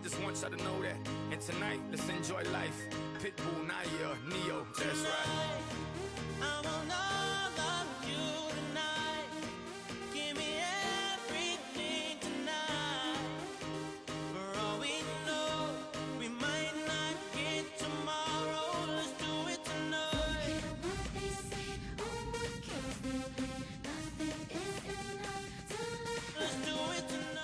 just want y'all to know that. And tonight, let's enjoy life. Pitbull, Naya, Neo, that's right. I want all of you tonight. Give me everything tonight. For all we know, we might not get tomorrow. Let's do it tonight. What they say, oh, what kills me, nothing is enough to let. Let's do it tonight.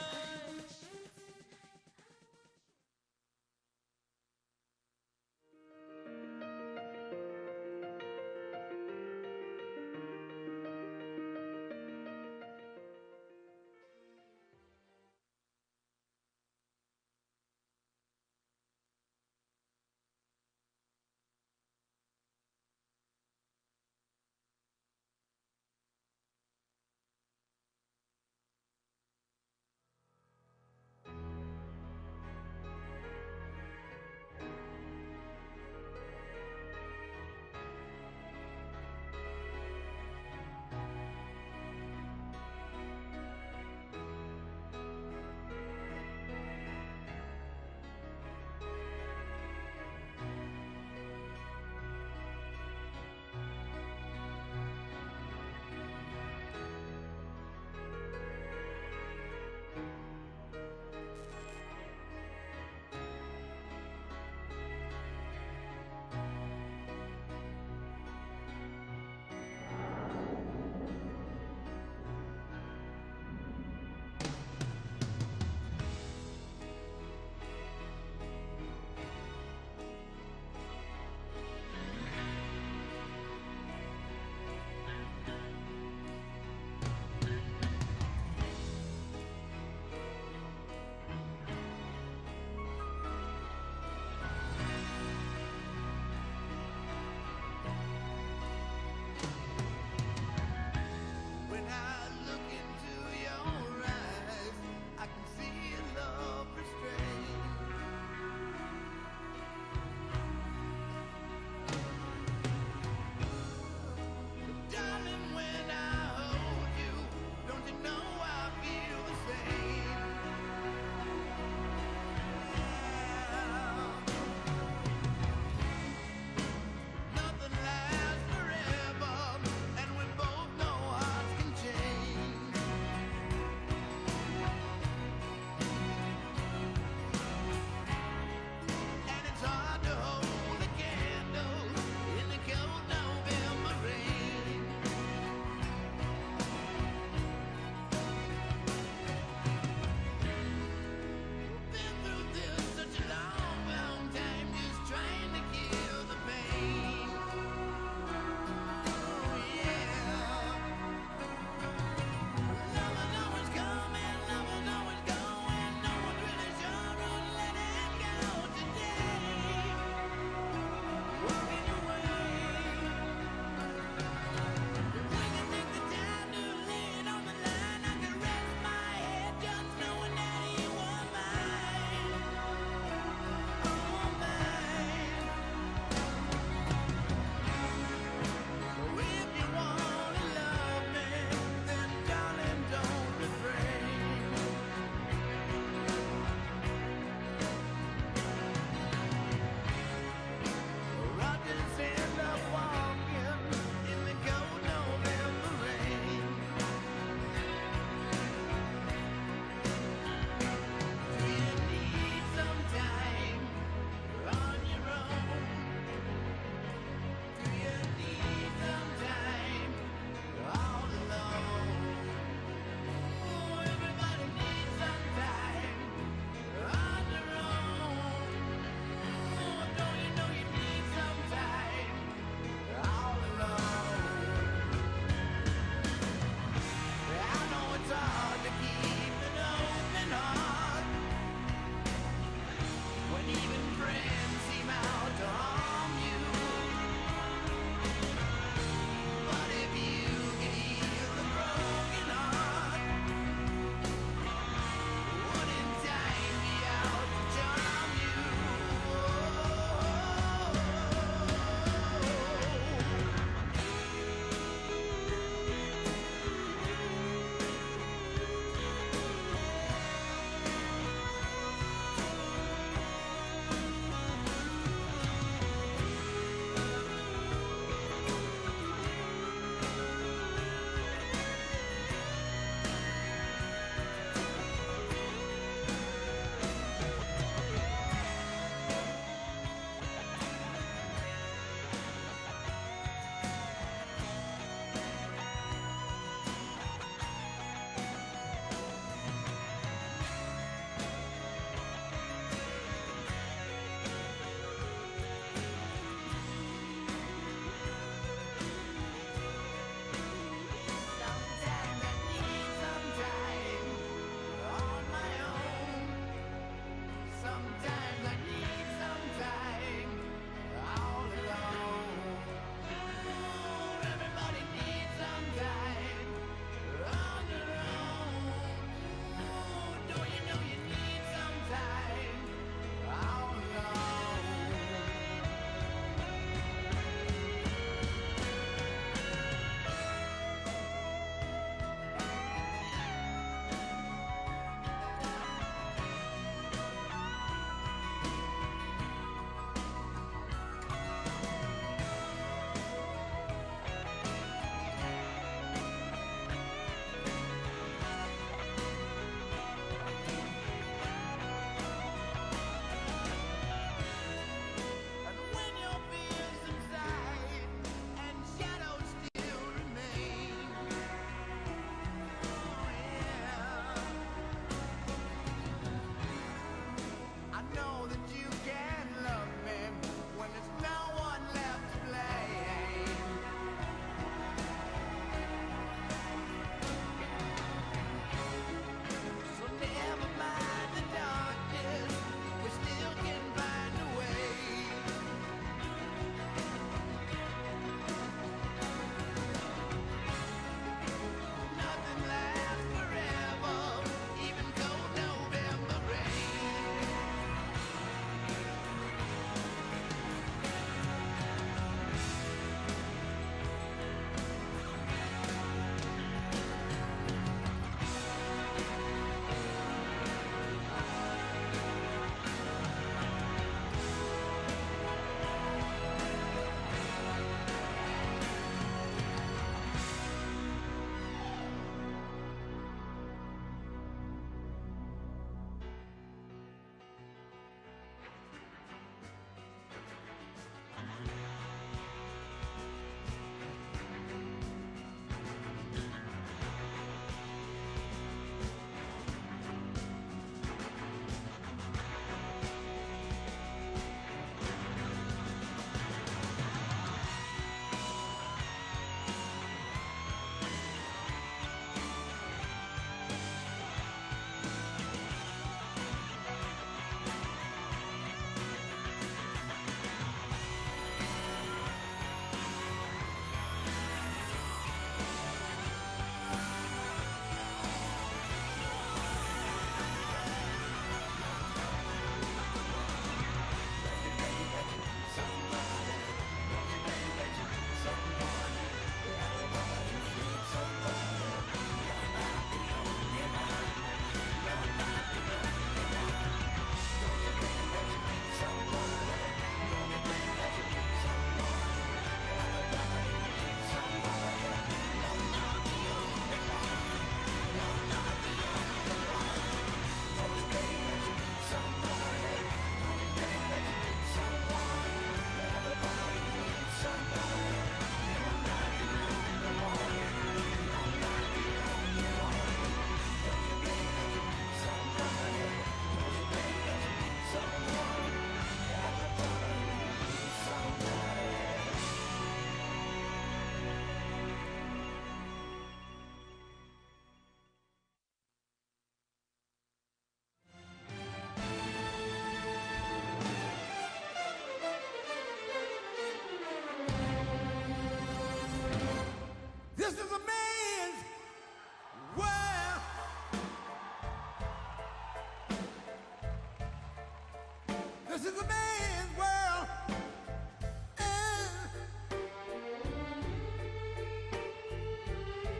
This is a man's world.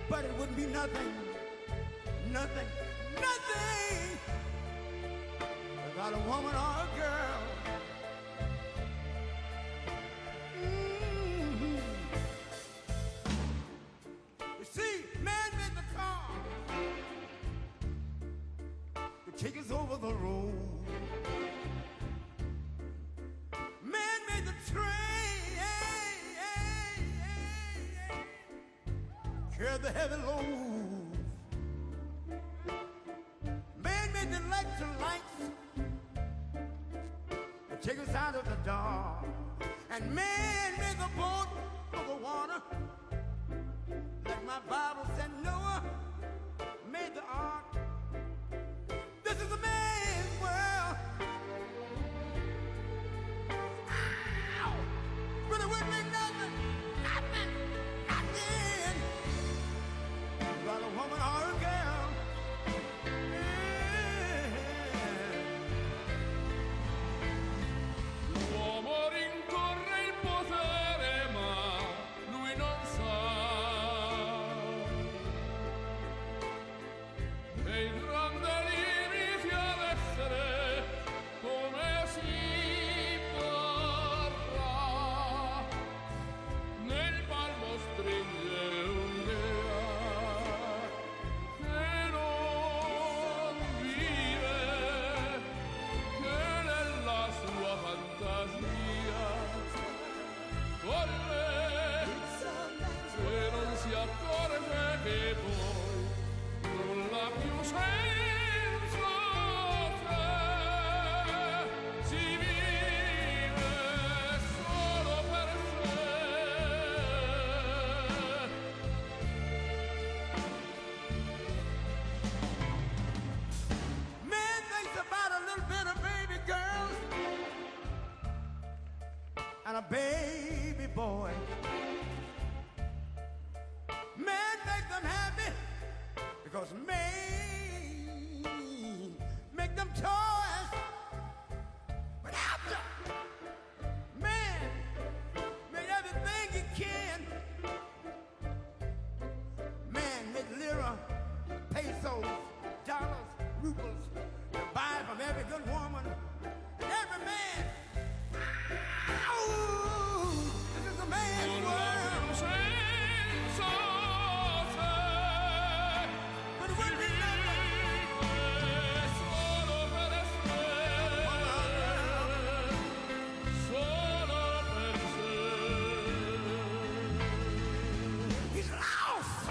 But it wouldn't be nothing, nothing, nothing without a woman or a girl. You see, man made the car to take us over the road. Man made the train, carry the heavy load. Man made the electric lights to take us out of the dark. And man made the boat of the water, like my Bible said Noah made the ark. This is a man's world. Ow! But it wouldn't be nothing, nothing, nothing about a woman or a girl. L'uomo rincorre il potere, ma lui non sa dei grandi limiti ad essere come si vorrà. Nel palmo stringe un'idea che non vive, che nella sua fantasia corre, se non si accorge che poi nulla più senza te si vive solo per sé. Man thinks about a little bit of baby girls and a baby boy. Man make them happy because man make them toys. But after man made everything he can, man made lira, pesos, dollars, rubles to buy from every good woman and every man. Ow! This is a man's Nulla world. più senza te But it si wouldn't be nothing. vive solo per sé, solo per sé. He's lost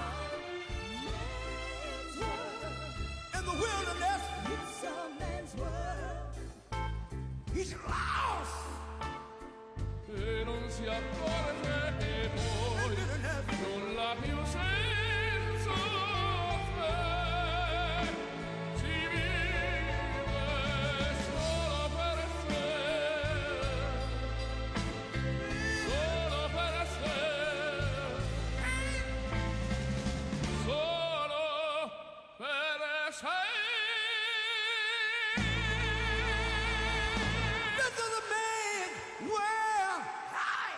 in the wilderness. It's a man's world. He's lost E non si accorge che poi nulla più senza te si vive solo per sé, solo per sé, solo per sé. This is a man's world. Hi.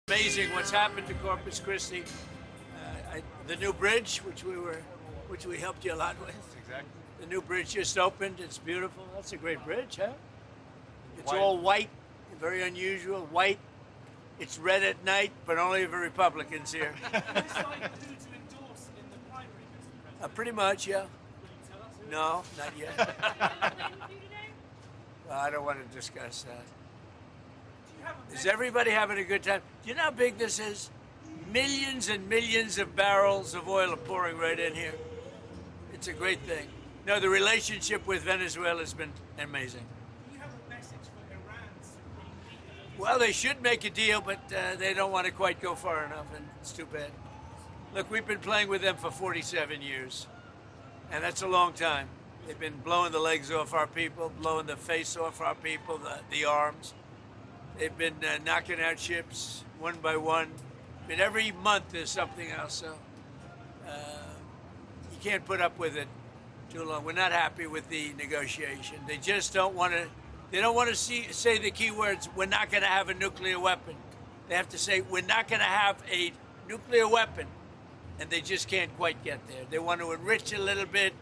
Amazing what's happened to Corpus Christi. The new bridge, which we helped you a lot with. Exactly. The new bridge just opened. It's beautiful. That's a great bridge, huh? It's White. all white, very unusual. White. It's red at night, but only for Republicans here. Pretty much, yeah. No, not yet. Well, I don't want to discuss that. Is everybody having a good time? Do you know how big this is? Millions and millions of barrels of oil are pouring right in here. It's a great thing. No, the relationship with Venezuela has been amazing. Do you have a message for Iran's supreme leader? Well, they should make a deal, but they don't want to quite go far enough, and it's too bad. Look, we've been playing with them for 47 years, and that's a long time. They've been blowing the legs off our people, blowing the face off our people, the arms. They've been knocking out ships one by one. I mean, every month there's something else, so you can't put up with it too long. We're not happy with the negotiation. They just don't want to. They don't want to say the key words. We're not going to have a nuclear weapon. They have to say we're not going to have a nuclear weapon, and they just can't quite get there. They want to enrich a little bit.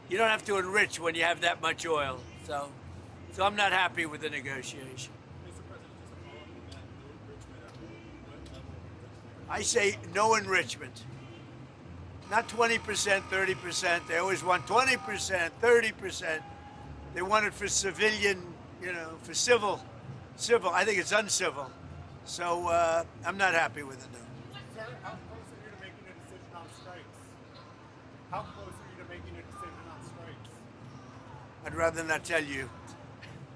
You don't have to enrich when you have that much oil. So I'm not happy with the negotiation. I say no enrichment. Not 20%, 30%. They always want 20%, 30%. They want it for civilian, for civil. I think it's uncivil. So I'm not happy with it now. Sir, how close are you to making a decision on strikes? How close are you to making a decision on strikes? I'd rather not tell you.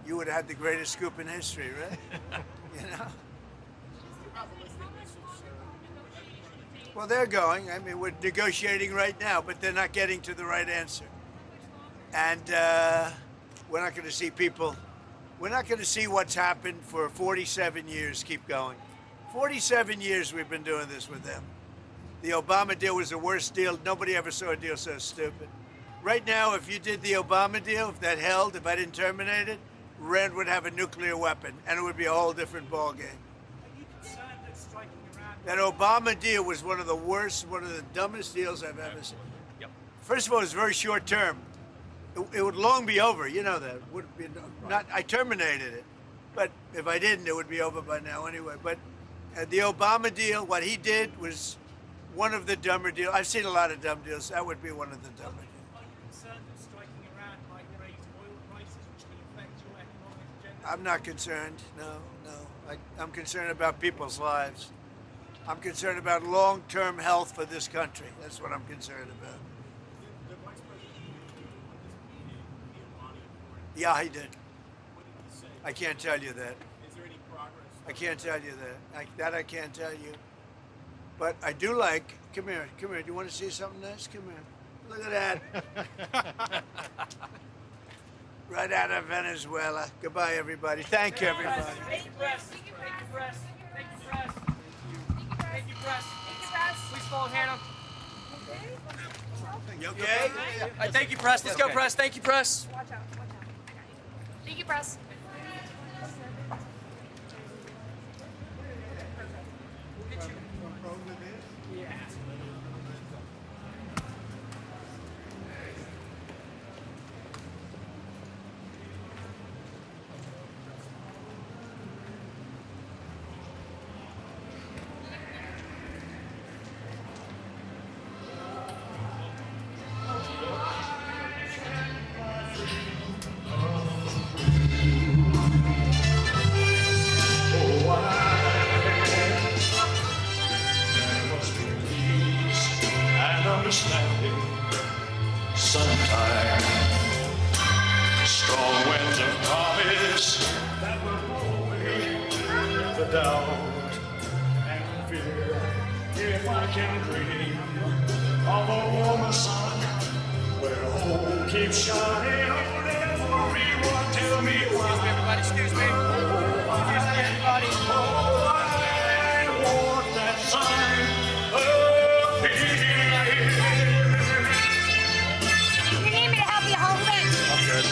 You would have had the greatest scoop in history, right? Well, they're going. I mean, we're negotiating right now, but they're not getting to the right answer. And we're not going to see people. We're not going to see what's happened for 47 years keep going. 47 years we've been doing this with them. The Obama deal was the worst deal. Nobody ever saw a deal so stupid. Right now, if you did the Obama deal, if that held, if I didn't terminate it, Iran would have a nuclear weapon, and it would be a whole different ballgame. Are you concerned that striking Iran? That Obama deal was one of the worst, one of the dumbest deals I've ever seen. Yep. First of all, it was very short term. It would long be over. You know that. Would be not. I terminated it, but if I didn't, it would be over by now anyway. But the Obama deal, what he did was one of the dumber deals. I've seen a lot of dumb deals. That would be one of the dumber deals. Are you concerned that striking Iran might raise oil prices, which can affect your economic agenda? I'm not concerned. No. I'm concerned about people's lives. I'm concerned about long-term health for this country. That's what I'm concerned about. The Vice President Yeah, he did. what did he say? I can't tell you that. Is there any progress? I can't tell you that. I can't tell you. But I do like. Come here. Do you want to see something nice? Come here. Look at that. Right out of Venezuela. Goodbye, everybody. Thank you, everybody. Thank you, press. Thank you, press. Thank you, press. Thank you, press. Please follow Hannah. You okay? All right, thank you, press. Let's go, press. Thank you, press. Watch out. Thank you, press. Understanding sometime. Strong winds of promise that will blow away the doubt and fear. If I can dream of a warmer sun where hope keeps shining on everyone, tell me why. Excuse me, everybody. Oh, I want that sign of peace. You need me to help you hold it. I'm good.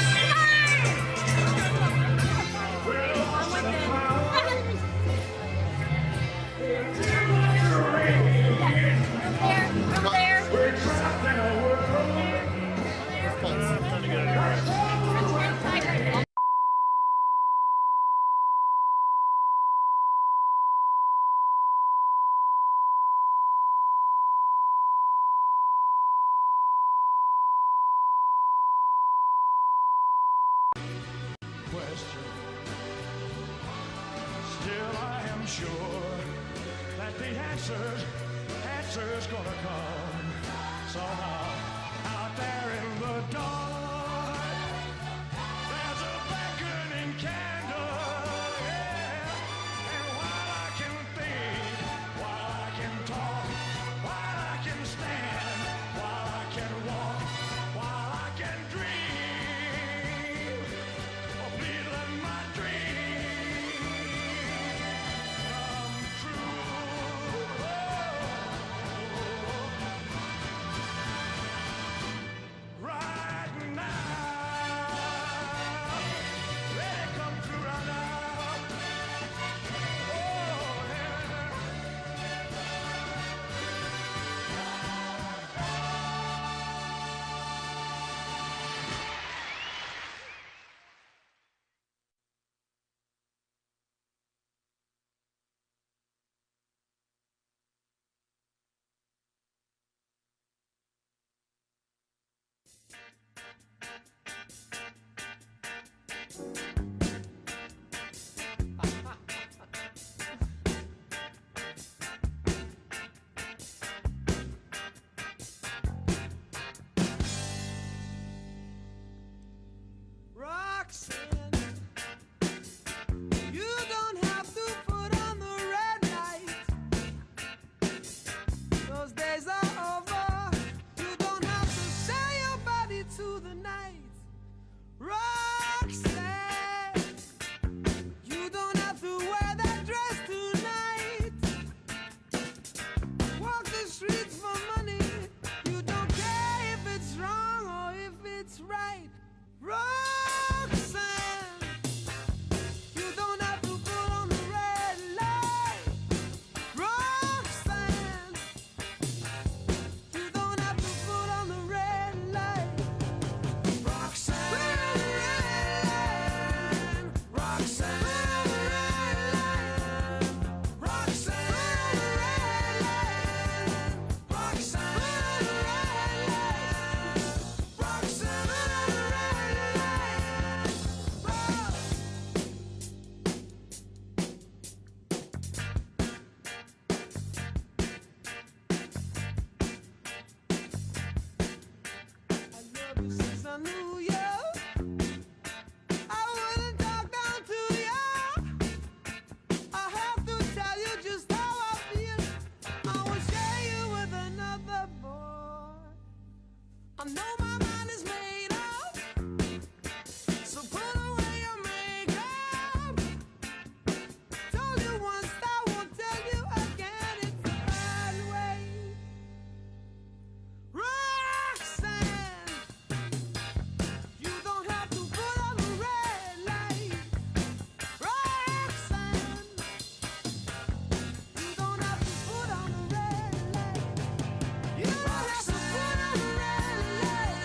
question. Still I am sure that the answer's gonna come somehow. Out there in the dark, there's a beckoning candle, yeah. And while I can think, while I can talk, while I can stand, while I can walk, while I can dream, oh, please let my dream come true. Right now, let it come true right now. Oh, yeah. Roxanne, you don't have to put on the red light. Those days are over. You don't have to sell your body to the night. Roxanne, you don't have to wear that dress tonight. Walk the streets for money. You don't care if it's wrong or if it's right. Roxanne, you don't have to put on the red light. Roxanne, you don't have to put on the red light. Roxanne, Roxanne, Roxanne, Roxanne, I love you since I knew you. I wouldn't talk down to you. I have to tell you just how I feel. I will share you with another boy. I know my mind is made up, so put away your makeup. Told you once, I won't tell you again. It's the bad way. Roxanne, you don't have to put on the red light. Roxanne, you don't have to put on the red light. You don't have to put on the red light.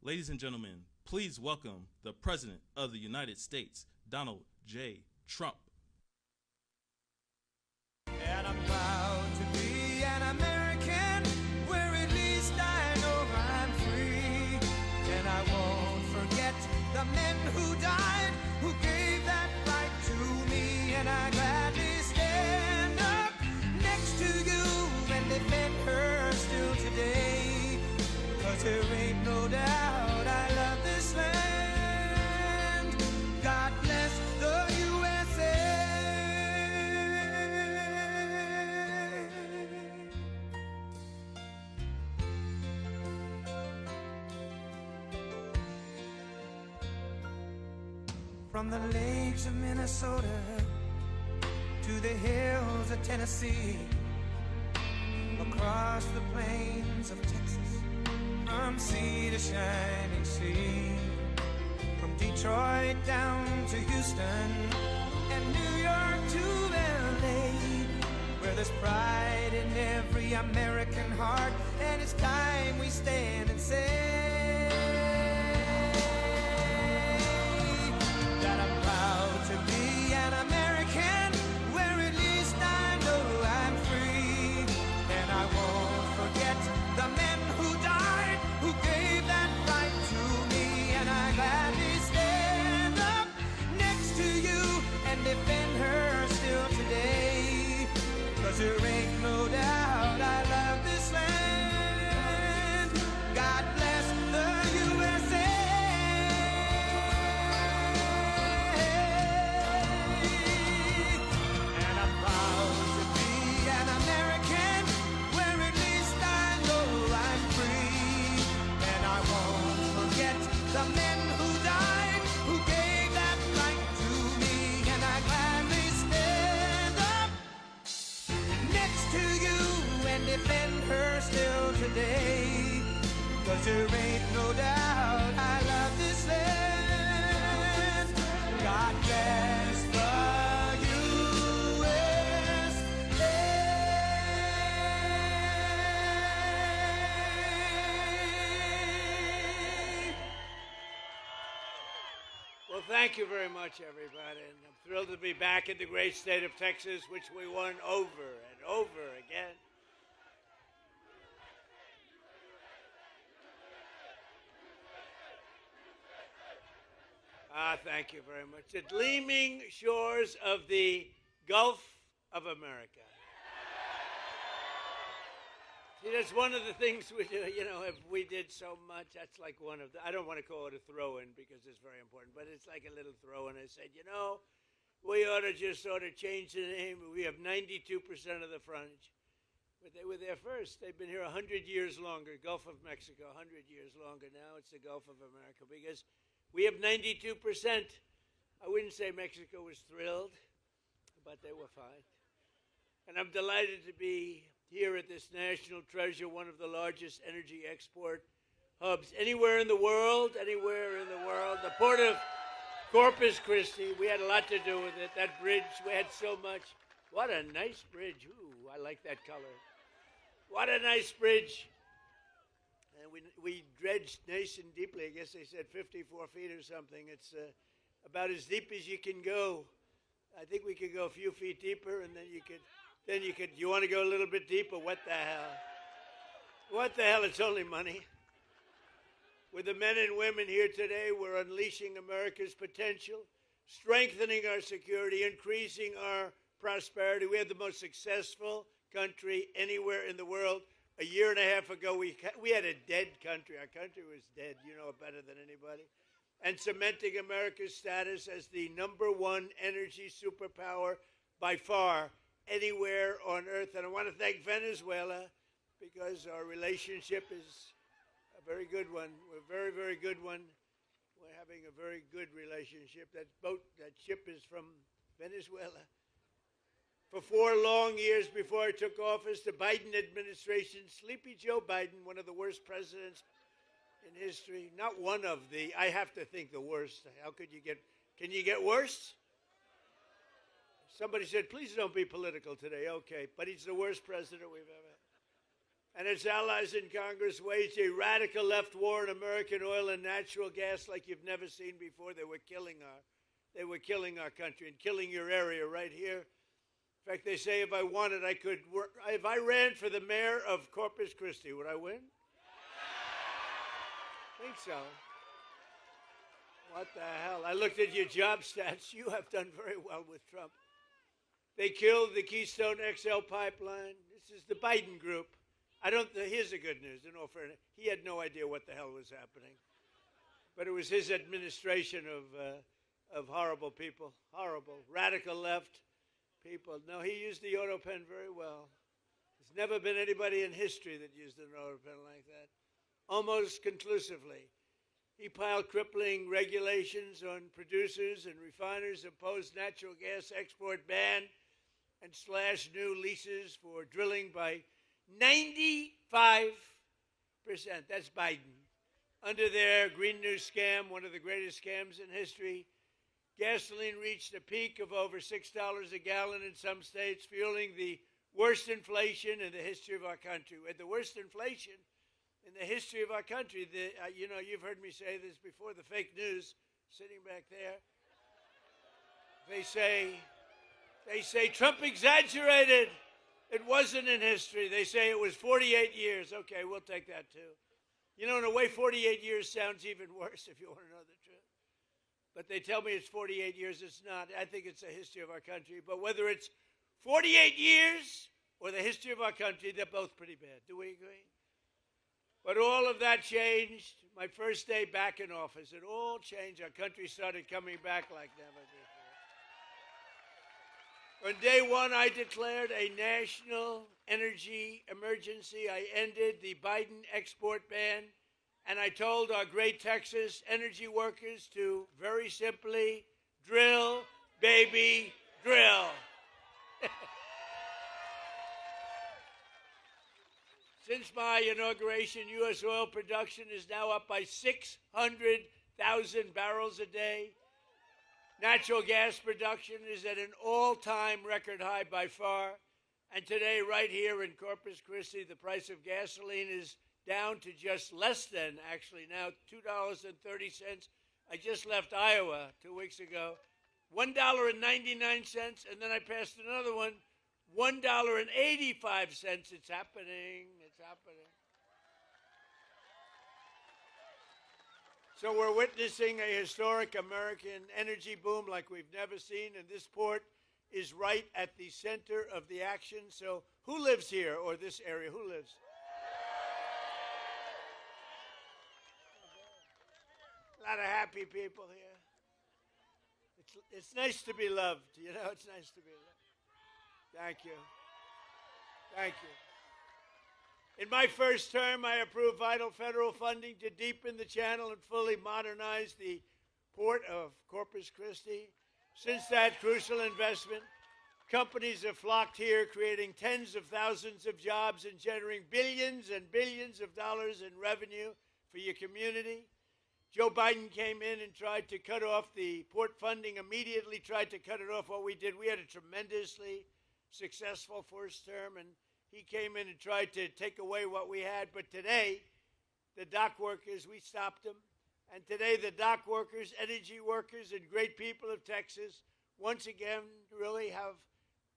Ladies and gentlemen, please welcome the President of the United States, Donald J. Trump. And I'm proud to be an American, where at least I know I'm free. And I won't forget the men who died, who gave that right to me. And I gladly stand up next to you and defend her still today. 'Cause there ain't no doubt I love this land. God bless the USA. From the lakes of Minnesota to the hills of Tennessee, across the plains of Texas, from sea to shining sea, from Detroit down to Houston and New York to LA, where there's pride in every American heart, and it's time we stand and say that I'm proud to be an American, where at least I know I'm free. And I won't forget the men who died, who gave that right to me. And I gladly stand up next to you and defend her still today. 'Cause there ain't no doubt I love this land. God bless the USA. And I'm proud to be an American, where at least I know I'm free. And I won't forget the men who died, who gave that right to me. And I gladly stand up next to you and defend her still today. 'Cause there ain't no doubt I love this land. God bless the USA. Well, thank you very much, everybody. And I'm thrilled to be back in the great state of Texas, which we won over and over again. Thank you very much. The gleaming shores of the Gulf of America. See, that's one of the things we do. You know, if we did so much, that's like one of the, I don't want to call it a throw-in because it's very important, but it's like a little throw-in. I said, you know, we ought to just sort of change the name. We have 92% of the frontage. But they were there first. They've been here 100 years longer. Gulf of Mexico, 100 years longer. Now it's the Gulf of America because we have 92%. I wouldn't say Mexico was thrilled, but they were fine. And I'm delighted to be here at this national treasure, one of the largest energy export hubs anywhere in the world, The port of Corpus Christi, we had a lot to do with it. That bridge, we had so much. What a nice bridge. Ooh, I like that color. What a nice bridge. And we dredged nice and deeply. I guess they said 54 feet or something. It's about as deep as you can go. I think we could go a few feet deeper, and then you could, you want to go a little bit deeper? What the hell? What the hell? It's only money. With the men and women here today, we're unleashing America's potential, strengthening our security, increasing our prosperity. We have the most successful country anywhere in the world. A year and a half ago, we had a dead country. Our country was dead. You know it better than anybody. And cementing America's status as the #1 energy superpower by far anywhere on earth. And I want to thank Venezuela because our relationship is a very good one. We're a very, very good one. We're having a very good relationship. That ship is from Venezuela. For 4 long years before I took office, the Biden administration, Sleepy Joe Biden, one of the worst presidents in history, not one of the, I have to think the worst. How could you get, can you get worse? Somebody said, please don't be political today. Okay, but he's the worst president we've ever had. and its allies in Congress waged a radical left war on American oil and natural gas like you've never seen before. They were killing our country and killing your area right here. In fact, they say if I wanted, I could work. If I ran for the mayor of Corpus Christi, would I win? I think so. What the hell? I looked at your job stats. You have done very well with Trump. They killed the Keystone XL pipeline. This is the Biden group. Here's the good news. In all fairness, he had no idea what the hell was happening. But it was his administration of horrible people, horrible, radical left people. No, he used the auto pen very well. There's never been anybody in history that used an auto pen like that. Almost conclusively. He piled crippling regulations on producers and refiners, imposed natural gas export ban, and slashed new leases for drilling by 95%. That's Biden. Under their Green New scam, one of the greatest scams in history, gasoline reached a peak of over $6 a gallon in some states, fueling the worst inflation in the history of our country. We had the worst inflation in the history of our country. You've heard me say this before, the fake news sitting back there. They say Trump exaggerated. It wasn't in history. They say it was 48 years. Okay, we'll take that too. In a way, 48 years sounds even worse if you want to know the truth. But they tell me it's 48 years. It's not. I think it's the history of our country. But whether it's 48 years or the history of our country, they're both pretty bad. Do we agree? But all of that changed. My first day back in office, it all changed. Our country started coming back like never before. On day one, I declared a national energy emergency. I ended the Biden export ban, and I told our great Texas energy workers to very simply drill, baby, drill. Since my inauguration, U.S. oil production is now up by 600,000 barrels a day. Natural gas production is at an all-time record high by far. And today, right here in Corpus Christi, the price of gasoline is down to just less than, actually now, $2.30. I just left Iowa 2 weeks ago. $1.99, and then I passed another one. $1.85. It's happening. It's happening. So we're witnessing a historic American energy boom like we've never seen, and this port is right at the center of the action. So who lives here or this area? Who lives? A lot of happy people here. It's nice to be loved. It's nice to be loved. Thank you. Thank you. In my first term, I approved vital federal funding to deepen the channel and fully modernize the port of Corpus Christi. Since that crucial investment, companies have flocked here, creating tens of thousands of jobs and generating billions and billions of dollars in revenue for your community. Joe Biden came in and tried to cut off the port funding, immediately tried to cut it off. What we did, we had a tremendously successful first term, and he came in and tried to take away what we had. But today, the dock workers, we stopped them. And today, the dock workers, energy workers, and great people of Texas once again really have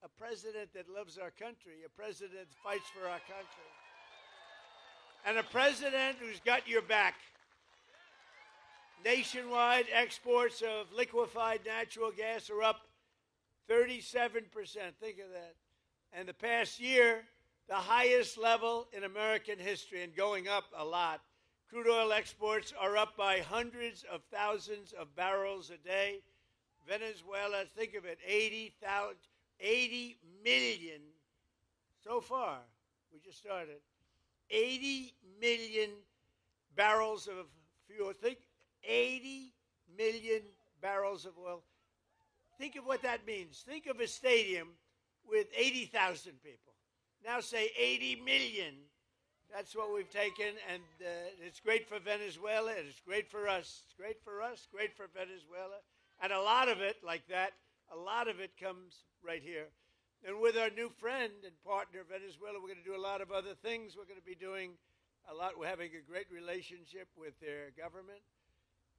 a president that loves our country, a president that fights for our country, and a president who's got your back. Nationwide exports of liquefied natural gas are up 37%. Think of that. And the past year, the highest level in American history, and going up a lot. Crude oil exports are up by hundreds of thousands of barrels a day. Venezuela, think of it, 80 million so far. We just started. 80 million barrels of fuel. Think 80 million barrels of oil. Think of what that means. Think of a stadium with 80,000 people. Now say 80 million. That's what we've taken, and it's great for Venezuela, and it's great for us. It's great for us, great for Venezuela. And a lot of it, like that, a lot of it comes right here. And with our new friend and partner, Venezuela, we're going to do a lot of other things. We're going to be doing a lot. We're having a great relationship with their government.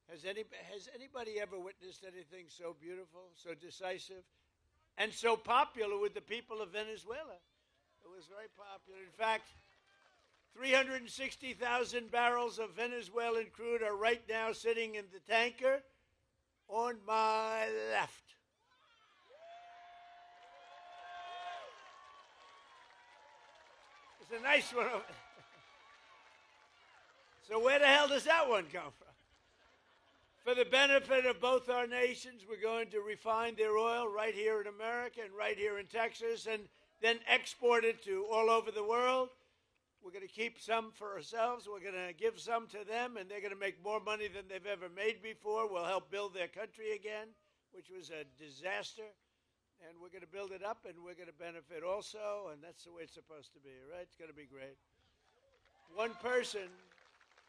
Has anybody ever witnessed anything so beautiful, so decisive, and so popular with the people of Venezuela? It was very popular. In fact, 360,000 barrels of Venezuelan crude are right now sitting in the tanker on my left. It's a nice one. So where the hell does that one come from? For the benefit of both our nations, we're going to refine their oil right here in America and right here in Texas and then export it to all over the world. We're going to keep some for ourselves. We're going to give some to them, and they're going to make more money than they've ever made before. We'll help build their country again, which was a disaster. And we're going to build it up, and we're going to benefit also, and that's the way it's supposed to be, right? It's going to be great. One person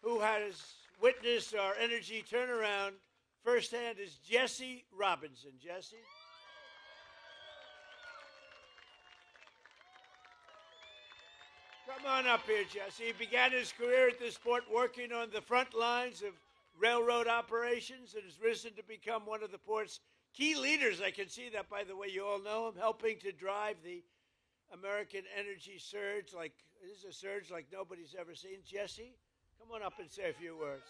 who has witnessed our energy turnaround firsthand is Jesse Robinson. Jesse? Come on up here, Jesse. He began his career at this port working on the front lines of railroad operations and has risen to become one of the port's key leaders. I can see that, by the way. You all know him, helping to drive the American energy surge. This is a surge like nobody's ever seen. Jesse, come on up and say a few words.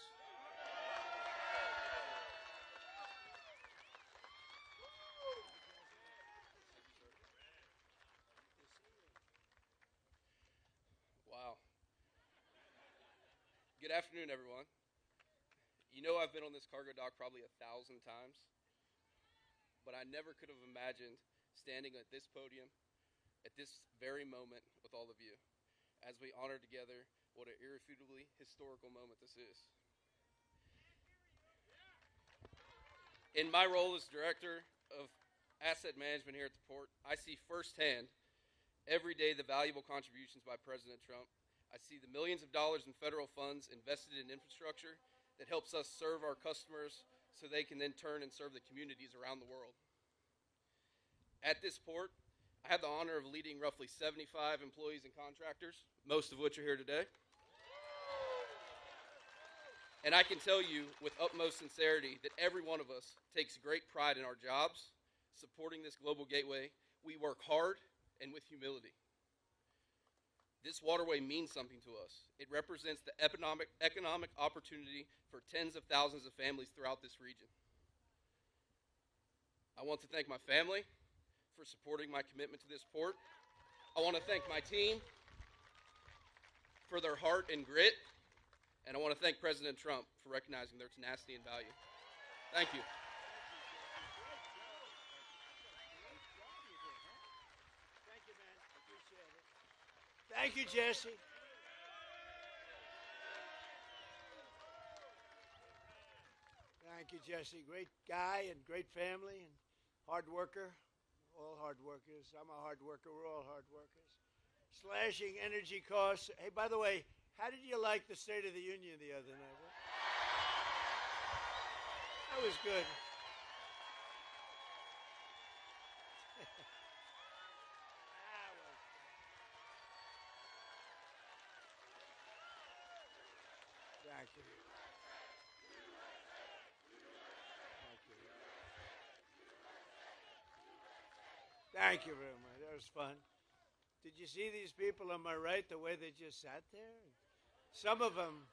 Wow. Good afternoon, everyone. You know, I've been on this cargo dock probably 1,000 times, but I never could have imagined standing at this podium at this very moment with all of you as we honor together what an irrefutably historical moment this is. In my role as Director of Asset Management here at the port, I see firsthand every day the valuable contributions by President Trump. I see the millions of dollars in federal funds invested in infrastructure that helps us serve our customers so they can then turn and serve the communities around the world. At this port, I have the honor of leading roughly 75 employees and contractors, most of which are here today. And I can tell you with utmost sincerity that every one of us takes great pride in our jobs, supporting this global gateway. We work hard and with humility. This waterway means something to us. It represents the economic opportunity for tens of thousands of families throughout this region. I want to thank my family for supporting my commitment to this port. I want to thank my team for their heart and grit, and I want to thank President Trump for recognizing their tenacity and value. Thank you. Thank you, man. Appreciate it. Thank you, Jesse. Thank you, Jesse. Great guy and great family and hard worker. All hard workers. I'm a hard worker. We're all hard workers. Slashing energy costs. Hey, by the way, how did you like the State of the Union the other night? That was good. Thank you. Thank you. Thank you very much. That was fun. Did you see these people on my right, the way they just sat there? Some of them.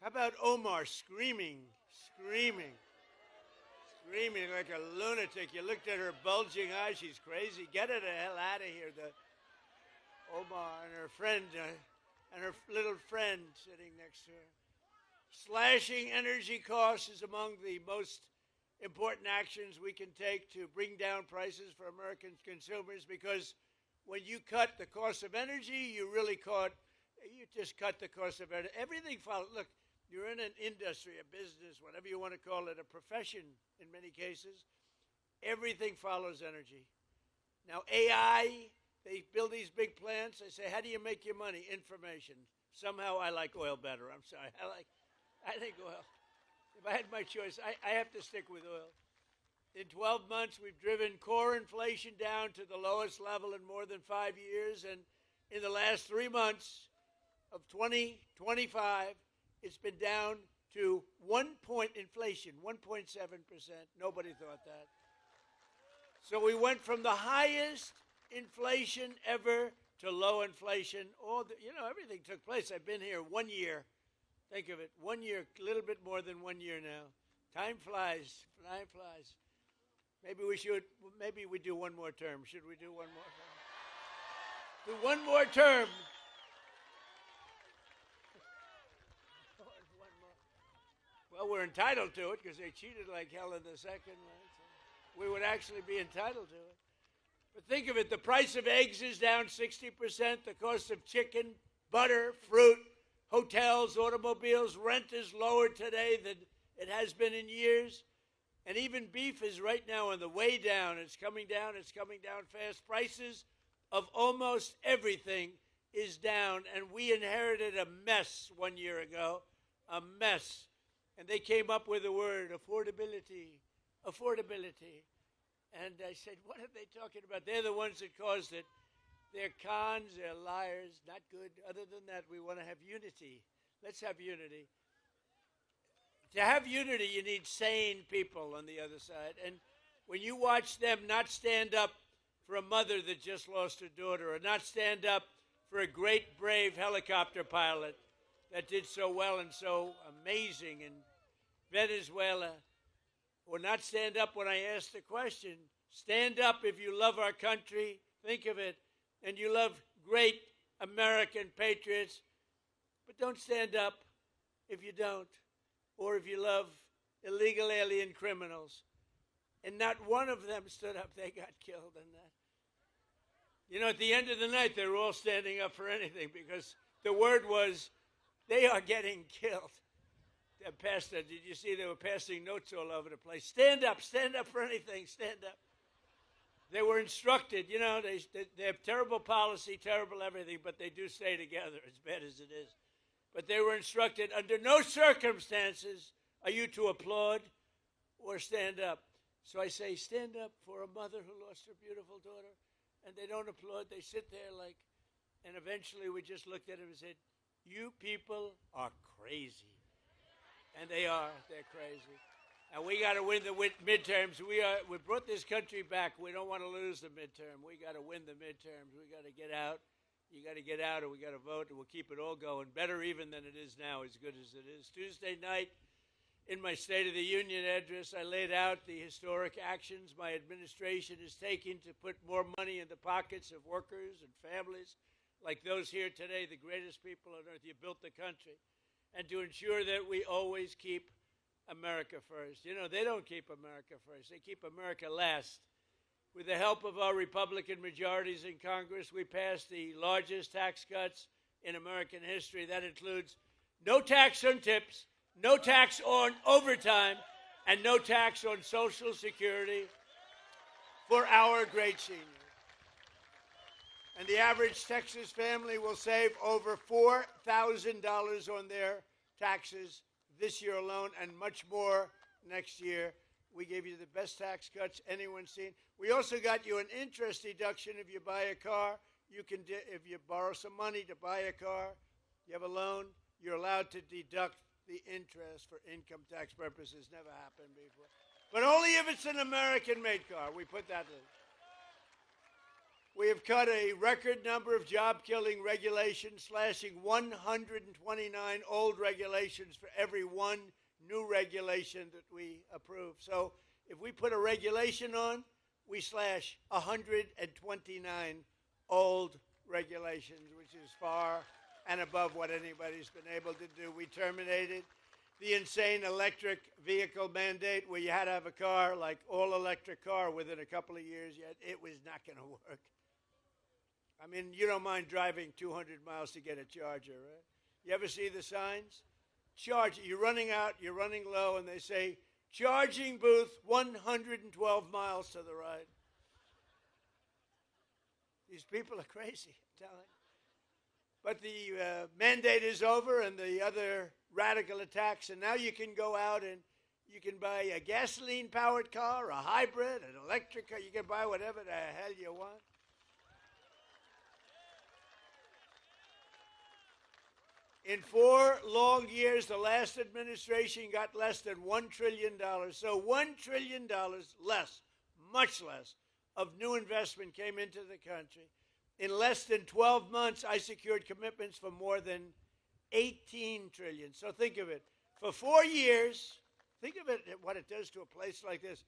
How about Omar screaming like a lunatic? You looked at her bulging eyes. She's crazy. Get her the hell out of here. Omar and her friend, and her little friend sitting next to her. Slashing energy costs is among the most important actions we can take to bring down prices for American consumers, because when you cut the cost of energy, you just cut the cost of energy. Everything follows. Look, you're in an industry, a business, whatever you want to call it, a profession in many cases. Everything follows energy. Now, AI, they build these big plants. They say, how do you make your money? Information. Somehow I like oil better. I'm sorry. I think oil. If I had my choice, I have to stick with oil. In 12 months, we've driven core inflation down to the lowest level in more than 5 years. And in the last 3 months of 2025, it's been down to 1% inflation, 1.7%. Nobody thought that. So we went from the highest inflation ever to low inflation. Everything took place. I've been here 1 year. Think of it, 1 year, a little bit more than 1 year now. Time flies. Time flies. Maybe we do one more term. Should we do one more term? Do one more term. Well, we're entitled to it because they cheated like hell in the second one. So we would actually be entitled to it. But think of it, the price of eggs is down 60%, the cost of chicken, butter, fruit, hotels, automobiles, rent is lower today than it has been in years. And even beef is right now on the way down. It's coming down fast. Prices of almost everything is down. And we inherited a mess 1 year ago, a mess. And they came up with the word affordability, affordability. And I said, what are they talking about? They're the ones that caused it. They're cons, they're liars, not good. Other than that, we want to have unity. Let's have unity. To have unity, you need sane people on the other side. And when you watch them not stand up for a mother that just lost her daughter, or not stand up for a great, brave helicopter pilot that did so well and so amazing in Venezuela, or not stand up when I ask the question, stand up if you love our country, think of it, and you love great American patriots, but don't stand up if you don't, or if you love illegal alien criminals. And not one of them stood up. They got killed in that. You know, at the end of the night, they were all standing up for anything because the word was, they are getting killed. Pastor, did you see they were passing notes all over the place? Stand up for anything, stand up. They were instructed, you know, they have terrible policy, terrible everything, but they do stay together, as bad as it is. But they were instructed, under no circumstances are you to applaud or stand up. So I say, stand up for a mother who lost her beautiful daughter, and they don't applaud. They sit there like, and eventually we just looked at him and said, you people are crazy. And they are. They're crazy. And we got to win the midterms. We brought this country back. We don't want to lose the midterm. We got to win the midterms. We got to get out. You got to get out, or we got to vote, and we'll keep it all going. Better even than it is now, as good as it is. Tuesday night, in my State of the Union address, I laid out the historic actions my administration is taking to put more money in the pockets of workers and families like those here today, the greatest people on earth. You built the country. And to ensure that we always keep America first. You know, they don't keep America first. They keep America last. With the help of our Republican majorities in Congress, we passed the largest tax cuts in American history. That includes no tax on tips, no tax on overtime, and no tax on Social Security for our great seniors. And the average Texas family will save over $4,000 on their taxes this year alone, and much more next year. We gave you the best tax cuts anyone's seen. We also got you an interest deduction if you buy a car. You can, if you borrow some money to buy a car, you have a loan, you're allowed to deduct the interest for income tax purposes. Never happened before. But only if it's an American-made car. We put that in. We have cut a record number of job-killing regulations, slashing 129 old regulations for every one new regulation that we approve. So if we put a regulation on, we slash 129 old regulations, which is far and above what anybody's been able to do. We terminated the insane electric vehicle mandate where you had to have a car, like all-electric car, within a couple of years. Yet it was not going to work. I mean, you don't mind driving 200 miles to get a charger, right? You ever see the signs? Charge. You're running out, you're running low, and they say, charging booth 112 miles to the right. These people are crazy, I'm telling you. But the mandate is over and the other radical attacks, and now you can go out and You can buy a gasoline-powered car, a hybrid, an electric car. You can buy whatever the hell you want. In 4 long years, the last administration got less than $1 trillion. So $1 trillion less, much less, of new investment came into the country. In less than 12 months, I secured commitments for more than 18 trillion. So think of it. For 4 years, think of it, what it does to a place like this.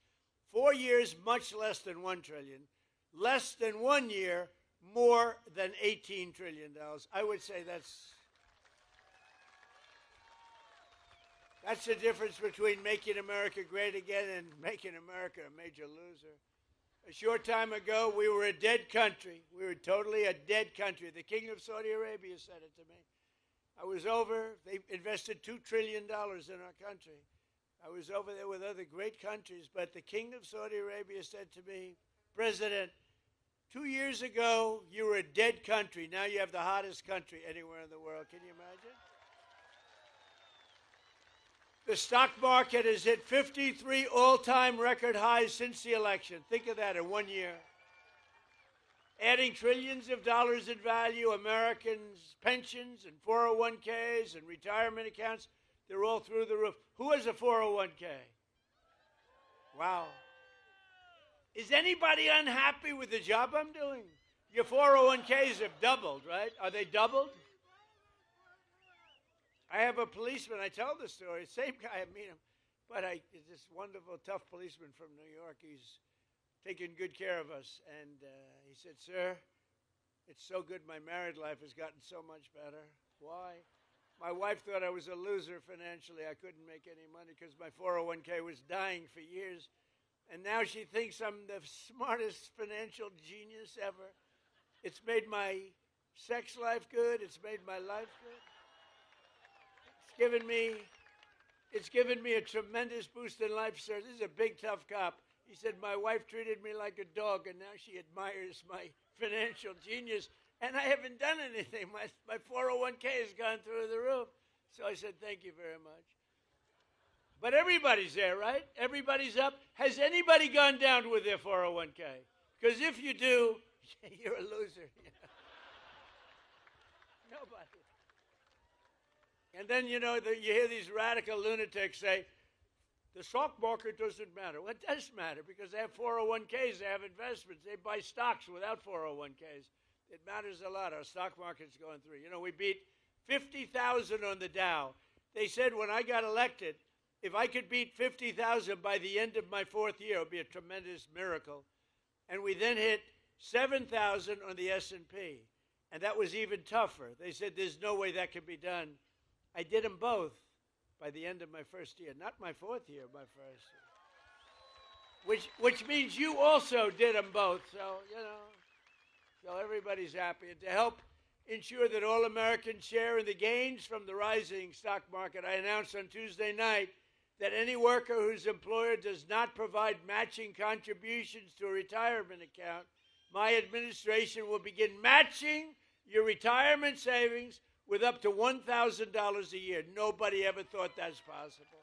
4 years, much less than 1 trillion. Less than 1 year, more than $18 trillion. I would say that's the difference between making America great again and making America a major loser. A short time ago, we were a dead country. We were totally a dead country. The King of Saudi Arabia said it to me. I was over. They invested $2 trillion in our country. I was over there with other great countries, but the King of Saudi Arabia said to me, President, 2 years ago, you were a dead country. Now you have the hottest country anywhere in the world. Can you imagine? The stock market has hit 53 all-time record highs since the election. Think of that in 1 year. Adding trillions of dollars in value, Americans' pensions and 401ks and retirement accounts, they're all through the roof. Who has a 401k? Wow. Is anybody unhappy with the job I'm doing? Your 401ks have doubled, right? Are they doubled? I have a policeman. I tell the story. Same guy. I meet him. But this wonderful, tough policeman from New York. He's taking good care of us. And he said, sir, it's so good my married life has gotten so much better. Why? My wife thought I was a loser financially. I couldn't make any money because my 401k was dying for years. And now she thinks I'm the smartest financial genius ever. It's made my sex life good. It's made my life good. It's given me a tremendous boost in life, sir. This is a big, tough cop. He said, my wife treated me like a dog, and now she admires my financial genius, and I haven't done anything. My 401k has gone through the roof. So I said, thank you very much. But everybody's there, right? Everybody's up. Has anybody gone down with their 401k? Because if you do, you're a loser. Nobody. And then, you hear these radical lunatics say, the stock market doesn't matter. Well, it does matter because they have 401ks, they have investments, they buy stocks without 401ks. It matters a lot. Our stock market's going through. We beat 50,000 on the Dow. They said when I got elected, if I could beat 50,000 by the end of my 4th year, it would be a tremendous miracle. And we then hit 7,000 on the S&P. And that was even tougher. They said there's no way that could be done. I did them both by the end of my 1st year. Not my 4th year, my 1st year. Which means you also did them both. So, so everybody's happy. And to help ensure that all Americans share in the gains from the rising stock market, I announced on Tuesday night that any worker whose employer does not provide matching contributions to a retirement account, my administration will begin matching your retirement savings with up to $1,000 a year. Nobody ever thought that's possible.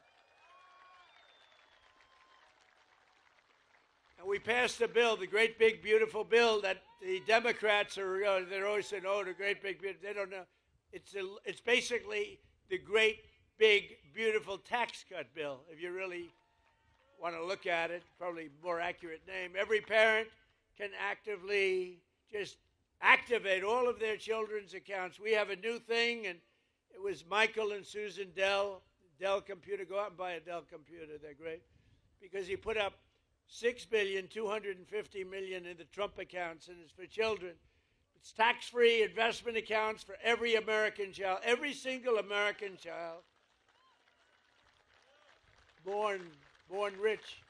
And we passed a bill, the great big beautiful bill that the Democrats they're always saying, oh, the great big beautiful. They don't know. It's basically the great big beautiful tax cut bill. If you really want to look at it, probably more accurate name. Every parent can actively just activate all of their children's accounts. We have a new thing, and it was Michael and Susan Dell Computer. Go out and buy a Dell computer. They're great. Because he put up $6,250,000,000 in the Trump accounts, and it's for children. It's tax-free investment accounts for every American child, every single American child born rich.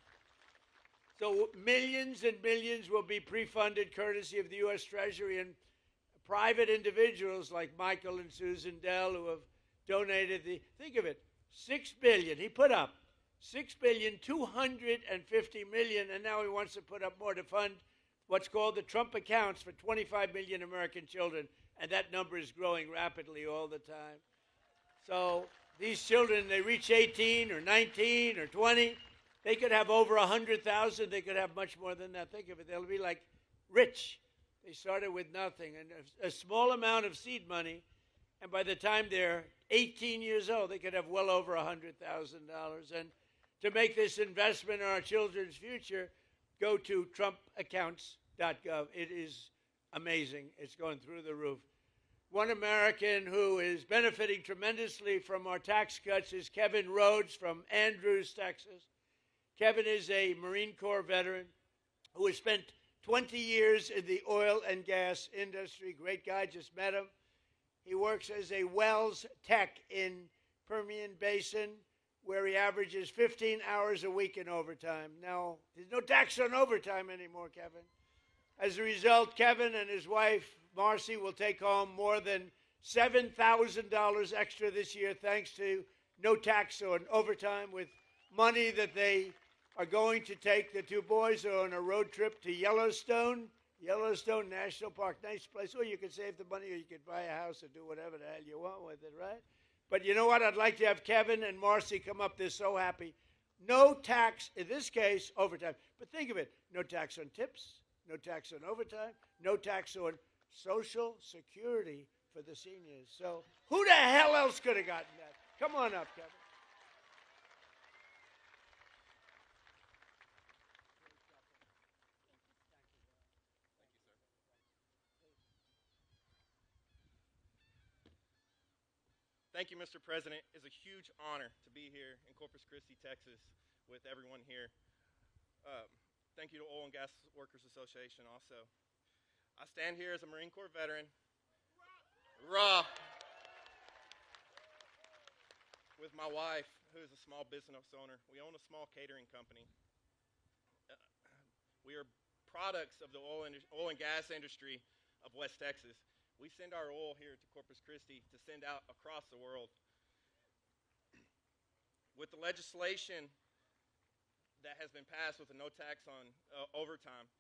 So millions and millions will be pre-funded courtesy of the U.S. Treasury and private individuals like Michael and Susan Dell who have donated think of it, $6 billion. He put up $6,250,000,000, and now he wants to put up more to fund what's called the Trump accounts for 25 million American children, and that number is growing rapidly all the time. So these children, they reach 18 or 19 or 20, they could have over 100,000. They could have much more than that. Think of it. They'll be like rich. They started with nothing. And a small amount of seed money, and by the time they're 18 years old, they could have well over $100,000. And to make this investment in our children's future, go to trumpaccounts.gov. It is amazing. It's going through the roof. One American who is benefiting tremendously from our tax cuts is Kevin Rhodes from Andrews, Texas. Kevin is a Marine Corps veteran who has spent 20 years in the oil and gas industry. Great guy, just met him. He works as a wells tech in Permian Basin, where he averages 15 hours a week in overtime. Now, there's no tax on overtime anymore, Kevin. As a result, Kevin and his wife, Marcy, will take home more than $7,000 extra this year thanks to no tax on overtime, with money that they are going to take. The two boys are on a road trip to Yellowstone National Park. Nice place. Or you could save the money, or you could buy a house or do whatever the hell you want with it, right? But you know what? I'd like to have Kevin and Marcy come up. They're so happy. No tax, in this case, overtime. But think of it. No tax on tips, no tax on overtime, no tax on Social Security for the seniors. So who the hell else could have gotten that? Come on up, Kevin. Thank you, Mr. President. It's a huge honor to be here in Corpus Christi, Texas, with everyone here. Thank you to Oil and Gas Workers Association also. I stand here as a Marine Corps veteran, with my wife, who is a small business owner. We own a small catering company. We are products of the oil and gas industry of West Texas. We send our oil here to Corpus Christi to send out across the world. With the legislation that has been passed with a no tax on overtime,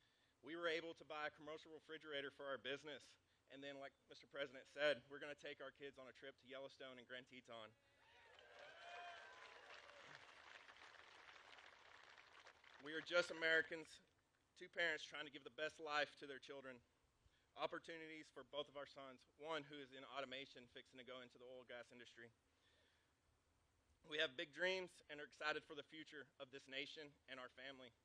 we were able to buy a commercial refrigerator for our business. And then, like Mr. President said, we're going to take our kids on a trip to Yellowstone and Grand Teton. We are just Americans, two parents trying to give the best life to their children. Opportunities for both of our sons, one who is in automation fixing to go into the oil and gas industry. We have big dreams and are excited for the future of this nation and our family.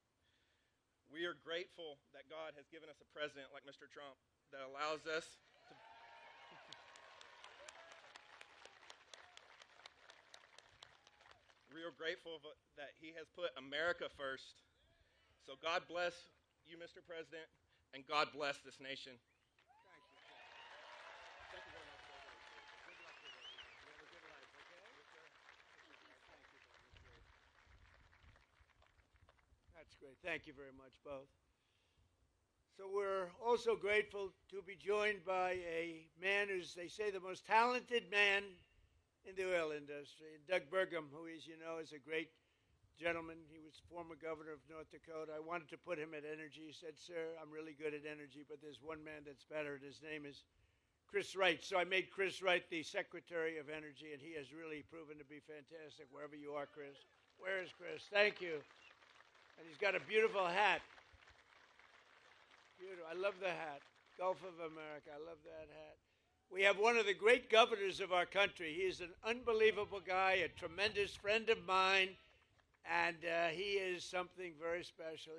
We are grateful that God has given us a president like Mr. Trump that allows us to we are grateful that he has put America first. So God bless you, Mr. President, and God bless this nation. That's great. Thank you very much, both. So we're also grateful to be joined by a man who's, they say, the most talented man in the oil industry. Doug Burgum, who, as you know, is a great gentleman. He was former governor of North Dakota. I wanted to put him at energy. He said, sir, I'm really good at energy, but there's one man that's better, and his name is Chris Wright. So I made Chris Wright the Secretary of Energy, and he has really proven to be fantastic, wherever you are, Chris. Where is Chris? Thank you. And he's got a beautiful hat. Beautiful. I love the hat. Gulf of America. I love that hat. We have one of the great governors of our country. He is an unbelievable guy, a tremendous friend of mine, and he is something very special.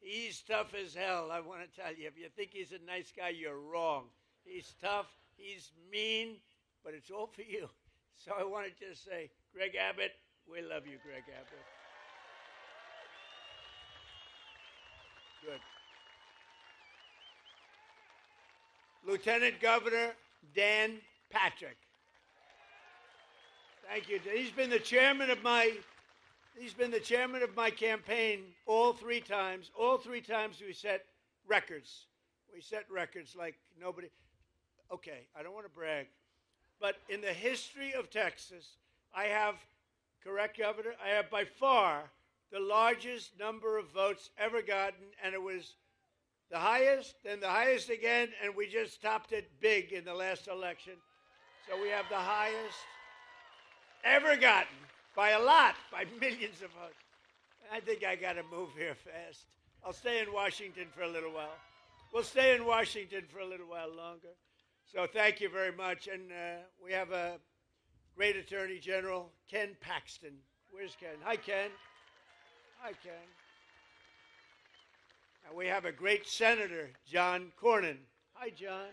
He's tough as hell, I want to tell you. If you think he's a nice guy, you're wrong. He's tough, he's mean, but it's all for you. So I want to just say, Greg Abbott, we love you, Greg Abbott. Good. Lieutenant Governor Dan Patrick. Thank you. He's been the chairman of my campaign all three times. All three times we set records. We set records like nobody. Okay, I don't want to brag, but in the history of Texas, I have, correct, Governor, I have by far the largest number of votes ever gotten, and it was the highest, then the highest again, and we just topped it big in the last election. So we have the highest. ever gotten by a lot, by millions of votes. I think I got to move here fast. I'll stay in Washington for a little while. We'll stay in Washington for a little while longer. So thank you very much. And we have a great Attorney General, Ken Paxton. Where's Ken? Hi, Ken. Hi, Ken. And we have a great Senator, John Cornyn. Hi, John.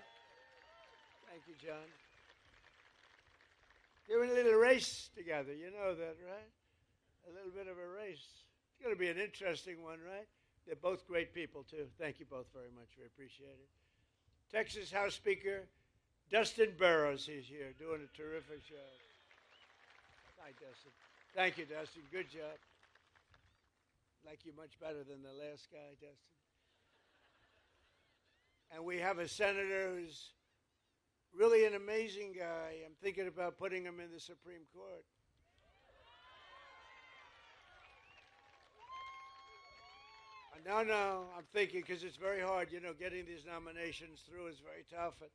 Thank you, John. They're in a little race together. You know that, right? A little bit of a race. It's going to be an interesting one, right? They're both great people, too. Thank you both very much. We appreciate it. Texas House Speaker Dustin Burrows is here doing a terrific job. Hi, Dustin. Thank you, Dustin. Good job. Like you much better than the last guy, Dustin. And we have a senator who's really an amazing guy. I'm thinking about putting him in the Supreme Court. No, I'm thinking because it's very hard. You know, getting these nominations through is very tough. And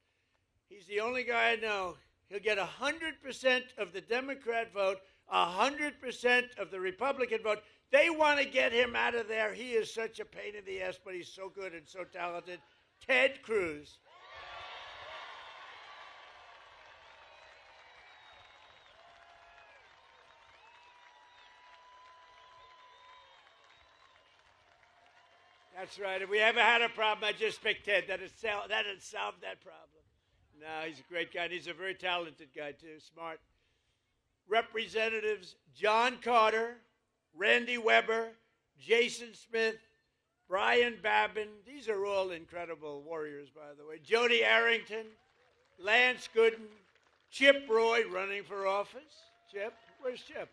he's the only guy I know. He'll get 100% of the Democrat vote, 100% of the Republican vote. They want to get him out of there. He is such a pain in the ass, but he's so good and so talented. Ted Cruz. That's right. If we ever had a problem, I just picked Ted. That'd solve that problem. No, he's a great guy. And he's a very talented guy, too. Smart. Representatives John Carter, Randy Weber, Jason Smith, Brian Babin. These are all incredible warriors, by the way. Jody Arrington, Lance Gooden, Chip Roy running for office. Chip? Where's Chip?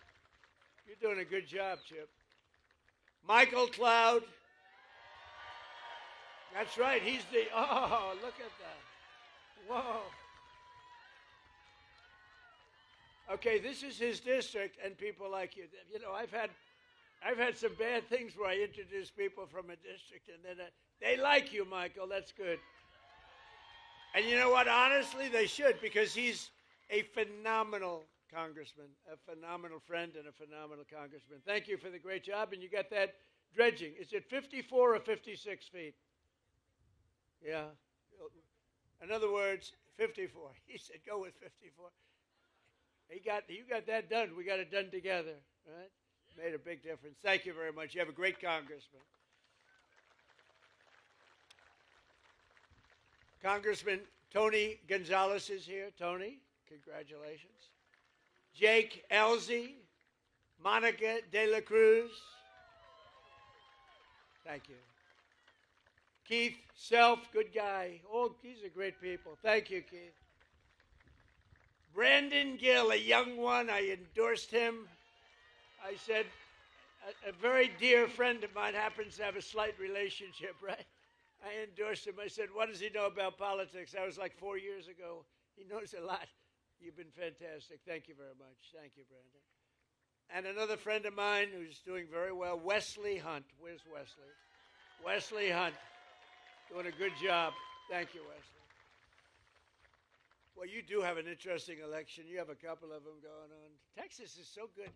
You're doing a good job, Chip. Michael Cloud. That's right. He's the, oh, look at that. Whoa. Okay, this is his district, and people like you. You know, I've had some bad things where I introduce people from a district, and then they like you, Michael. That's good. And you know what? Honestly, they should, because he's a phenomenal congressman, a phenomenal friend, and a phenomenal congressman. Thank you for the great job, and you got that dredging. Is it 54 or 56 feet? Yeah. In other words, 54. He said, go with 54. You got that done. We got it done together, right? Made a big difference. Thank you very much. You have a great congressman. Congressman Tony Gonzalez is here. Tony, congratulations. Jake Elzey, Monica De La Cruz. Thank you. Keith Self, good guy. Oh, these are great people. Thank you, Keith. Brandon Gill, a young one. I endorsed him. I said, a very dear friend of mine happens to have a slight relationship, right? I endorsed him. I said, what does he know about politics? That was like 4 years ago. He knows a lot. You've been fantastic. Thank you very much. Thank you, Brandon. And another friend of mine who's doing very well, Wesley Hunt. Where's Wesley? Wesley Hunt. Doing a good job. Thank you, Wesley. Well, you do have an interesting election. You have a couple of them going on. Texas is so good.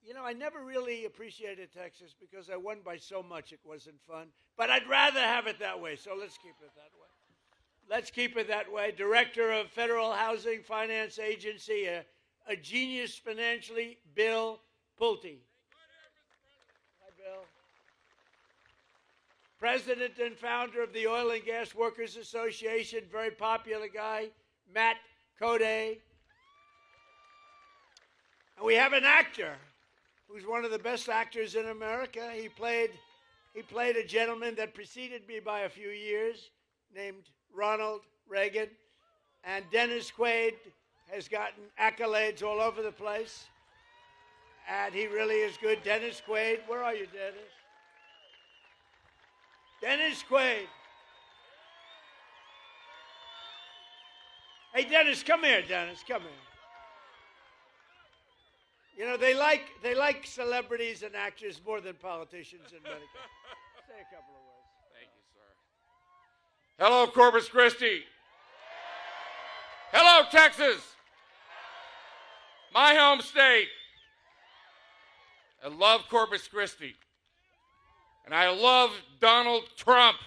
You know, I never really appreciated Texas because I won by so much it wasn't fun. But I'd rather have it that way, so let's keep it that way. Let's keep it that way. Director of Federal Housing Finance Agency, a genius financially, Bill Pulte. Hi, Bill. President and founder of the Oil and Gas Workers Association, very popular guy, Matt Code. And we have an actor who's one of the best actors in America. He played a gentleman that preceded me by a few years named Ronald Reagan. And Dennis Quaid has gotten accolades all over the place. And he really is good. Dennis Quaid. Where are you, Dennis? Dennis Quaid. Hey, Dennis, come here, Dennis. Come here. You know, they like celebrities and actors more than politicians in America. Say a couple of words. Thank you, sir. Hello, Corpus Christi. Hello, Texas. my home state. I love Corpus Christi. And I love Donald Trump.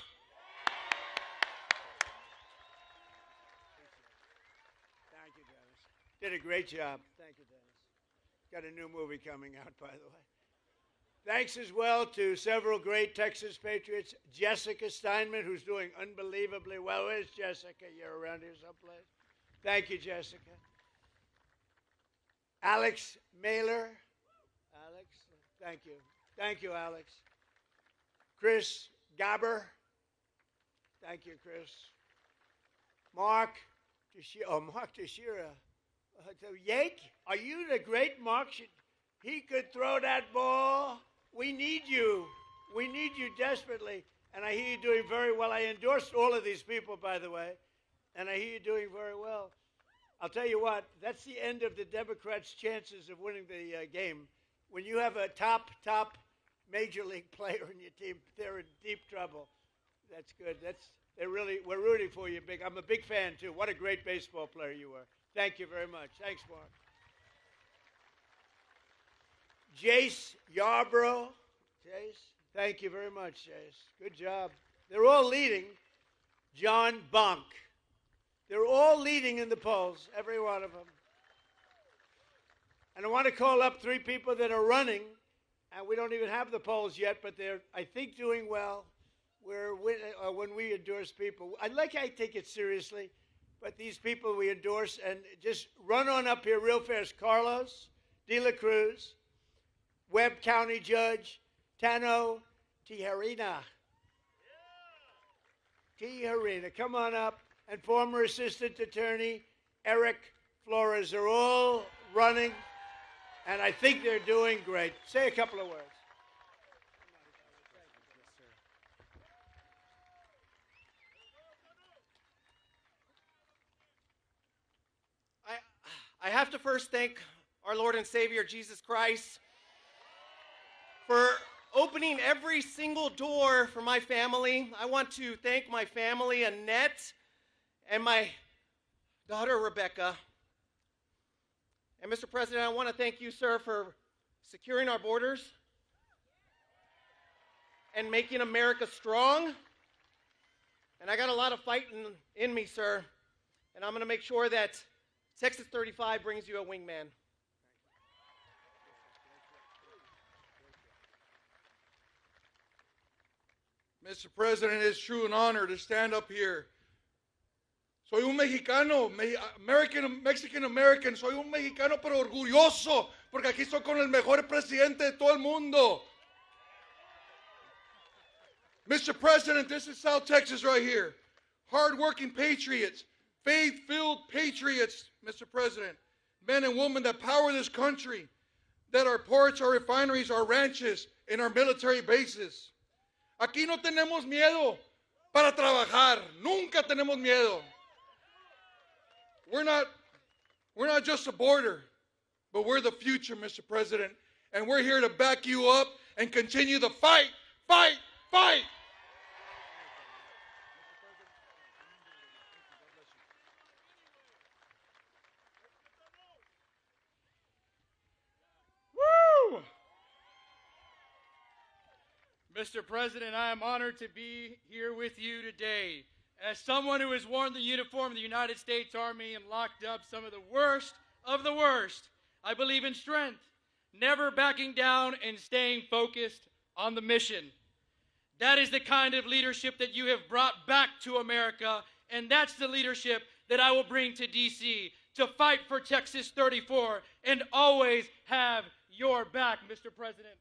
Thank you, Dennis. Did a great job. Thank you, Dennis. Got a new movie coming out, by the way. Thanks as well to several great Texas Patriots. Jessica Steinman, who's doing unbelievably well. Where's Jessica? You're around here someplace. Thank you, Jessica. Alex Mailer. Alex, thank you. Thank you, Alex. Chris Gabber. Thank you, Chris. Mark Teixeira. Yake, are you the great Mark? He could throw that ball. We need you. We need you desperately. And I hear you doing very well. I endorsed all of these people, by the way. And I hear you doing very well. I'll tell you what, that's the end of the Democrats' chances of winning the game. When you have a top major league player in your team, they're in deep trouble. That's good. We're rooting for you, big. I'm a big fan, too. What a great baseball player you were. Thank you very much. Thanks, Mark. Jace Yarbrough. Jace, thank you very much, Jace. Good job. They're all leading. John Bonk. They're all leading in the polls, every one of them. And I want to call up 3 people that are running, and we don't even have the polls yet, but they're, I think, doing well. When we endorse people, I take it seriously, but these people we endorse, and just run on up here real fast. Carlos De La Cruz, Webb County Judge Tano Tijerina. Tijerina, come on up. And former Assistant Attorney Eric Flores are all running, and I think they're doing great. Say a couple of words. I have to first thank our Lord and Savior, Jesus Christ, for opening every single door for my family. I want to thank my family, Annette, and my daughter, Rebecca. And Mr. President, I want to thank you, sir, for securing our borders and making America strong. And I got a lot of fighting in me, sir. And I'm going to make sure that Texas 35 brings you a wingman. Mr. President, it's true an honor to stand up here. Soy un mexicano, Mexican American, soy un mexicano pero orgulloso, porque aquí estoy con el mejor presidente de todo el mundo. Mr. President, this is South Texas right here. Hard-working patriots, faith-filled patriots, Mr. President. Men and women that power this country, that our ports, our refineries, our ranches, and our military bases. Aquí no tenemos miedo para trabajar. Nunca tenemos miedo. We're not just a border, but we're the future, Mr. President. And we're here to back you up and continue the fight, fight, fight. Woo! Mr. President, I am honored to be here with you today. As someone who has worn the uniform of the United States Army and locked up some of the worst, I believe in strength, never backing down and staying focused on the mission. That is the kind of leadership that you have brought back to America, and that's the leadership that I will bring to D.C. to fight for Texas 34 and always have your back, Mr. President.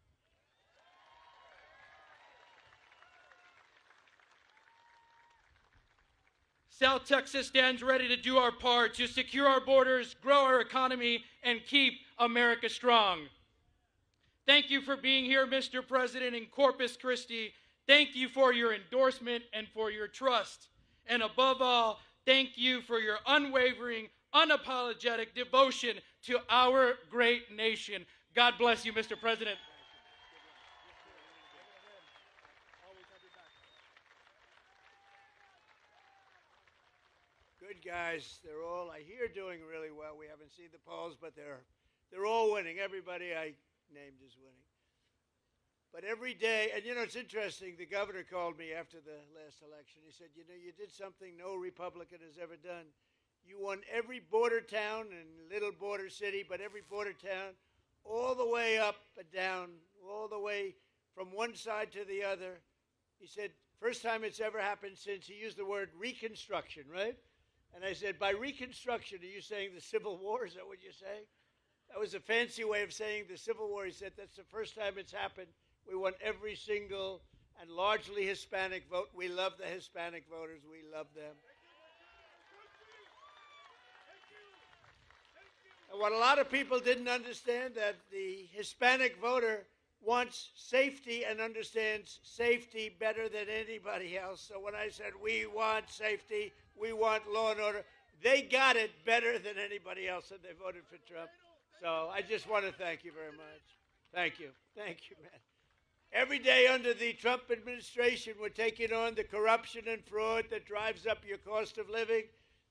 South Texas stands ready to do our part to secure our borders, grow our economy, and keep America strong. Thank you for being here, Mr. President, in Corpus Christi. Thank you for your endorsement and for your trust. And above all, thank you for your unwavering, unapologetic devotion to our great nation. God bless you, Mr. President. Good guys. They're all, I hear, doing really well. We haven't seen the polls, but they're They're all winning. Everybody I named is winning. But every day, and it's interesting, the governor called me after the last election. He said, you did something no Republican has ever done. You won every border town and little border city, but every border town, all the way up and down, all the way from one side to the other. He said, first time it's ever happened since, he used the word reconstruction, right? And I said, by reconstruction, are you saying the Civil War? Is that what you're saying? That was a fancy way of saying the Civil War. He said, that's the first time it's happened. We won every single and largely Hispanic vote. We love the Hispanic voters. We love them. And what a lot of people didn't understand, that the Hispanic voter wants safety and understands safety better than anybody else. So when I said we want safety, we want law and order, they got it better than anybody else, and they voted for Trump. So I just want to thank you very much. Thank you. Thank you, man. Every day under the Trump administration, we're taking on the corruption and fraud that drives up your cost of living,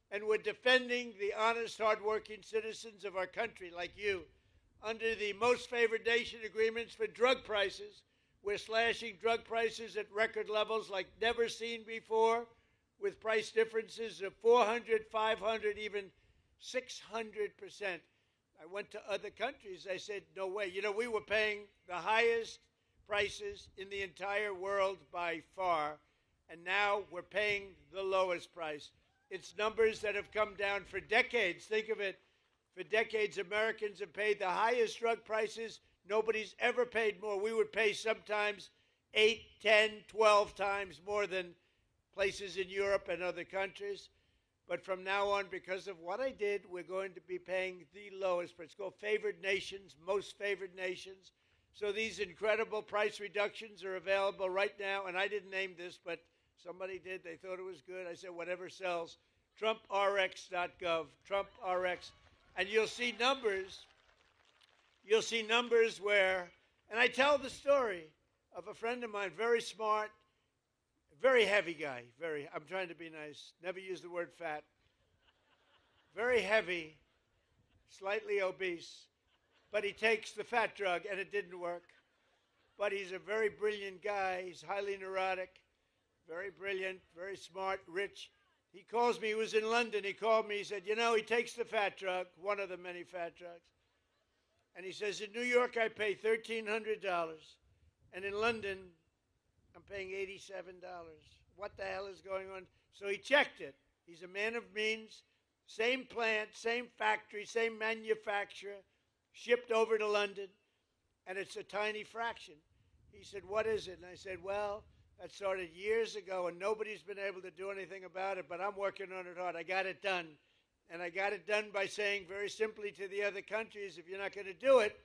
and we're defending the honest, hardworking citizens of our country like you. Under the most favored nation agreements for drug prices, we're slashing drug prices at record levels like never seen before, with price differences of 400, 500, even 600%. I went to other countries. I said, no way. We were paying the highest prices in the entire world by far, and now we're paying the lowest price. It's numbers that have come down for decades. Think of it. For decades, Americans have paid the highest drug prices. Nobody's ever paid more. We would pay sometimes 8, 10, 12 times more than places in Europe and other countries. But from now on, because of what I did, we're going to be paying the lowest price. It's called favored nations, most favored nations. So these incredible price reductions are available right now. And I didn't name this, but somebody did. They thought it was good. I said, whatever sells. TrumpRx.gov, TrumpRx. And you'll see numbers. You'll see numbers where, and I tell the story of a friend of mine, very smart, very heavy guy, I'm trying to be nice, never use the word fat. Very heavy, slightly obese, but he takes the fat drug and it didn't work. But he's a very brilliant guy. He's highly neurotic, very brilliant, very smart, rich. He calls me, he was in London, he called me, he said, he takes the fat drug, one of the many fat drugs. And he says, in New York, I pay $1,300. And in London, I'm paying $87. What the hell is going on? So he checked it. He's a man of means, same plant, same factory, same manufacturer, shipped over to London, and it's a tiny fraction. He said, what is it? And I said, well, that started years ago, and nobody's been able to do anything about it, but I'm working on it hard. I got it done. And I got it done by saying very simply to the other countries, if you're not going to do it,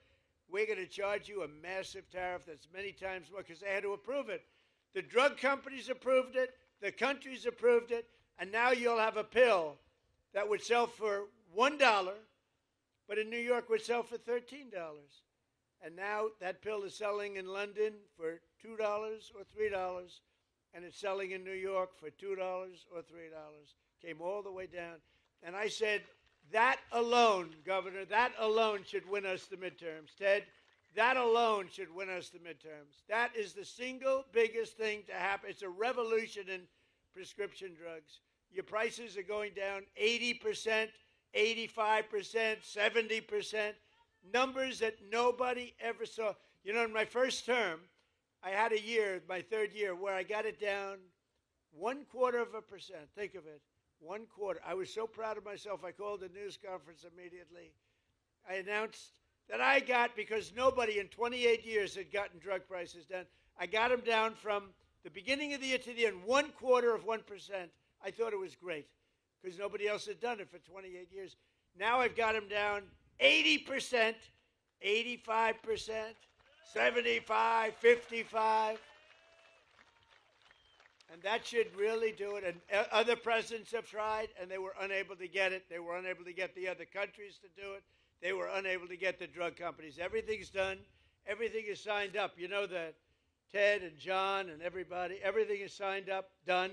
we're going to charge you a massive tariff that's many times more, because they had to approve it. The drug companies approved it, the countries approved it, and now you'll have a pill that would sell for $1, but in New York would sell for $13. And now that pill is selling in London for $2 or $3, and it's selling in New York for $2 or $3. Came all the way down. And I said, that alone, Governor, that alone should win us the midterms. Ted, that alone should win us the midterms. That is the single biggest thing to happen. It's a revolution in prescription drugs. Your prices are going down 80%, 85%, 70%, numbers that nobody ever saw. In my first term, I had a year, my third year, where I got it down 0.25%. Think of it, 1/4. I was so proud of myself, I called a news conference immediately. I announced that I got, because nobody in 28 years had gotten drug prices down, I got them down from the beginning of the year to the end, 0.25%. I thought it was great, because nobody else had done it for 28 years. Now I've got them down 80%, 85%, 75, 55. And that should really do it. And other presidents have tried, and they were unable to get it. They were unable to get the other countries to do it. They were unable to get the drug companies. Everything's done. Everything is signed up. You know that Ted and John and everybody, everything is signed up, done.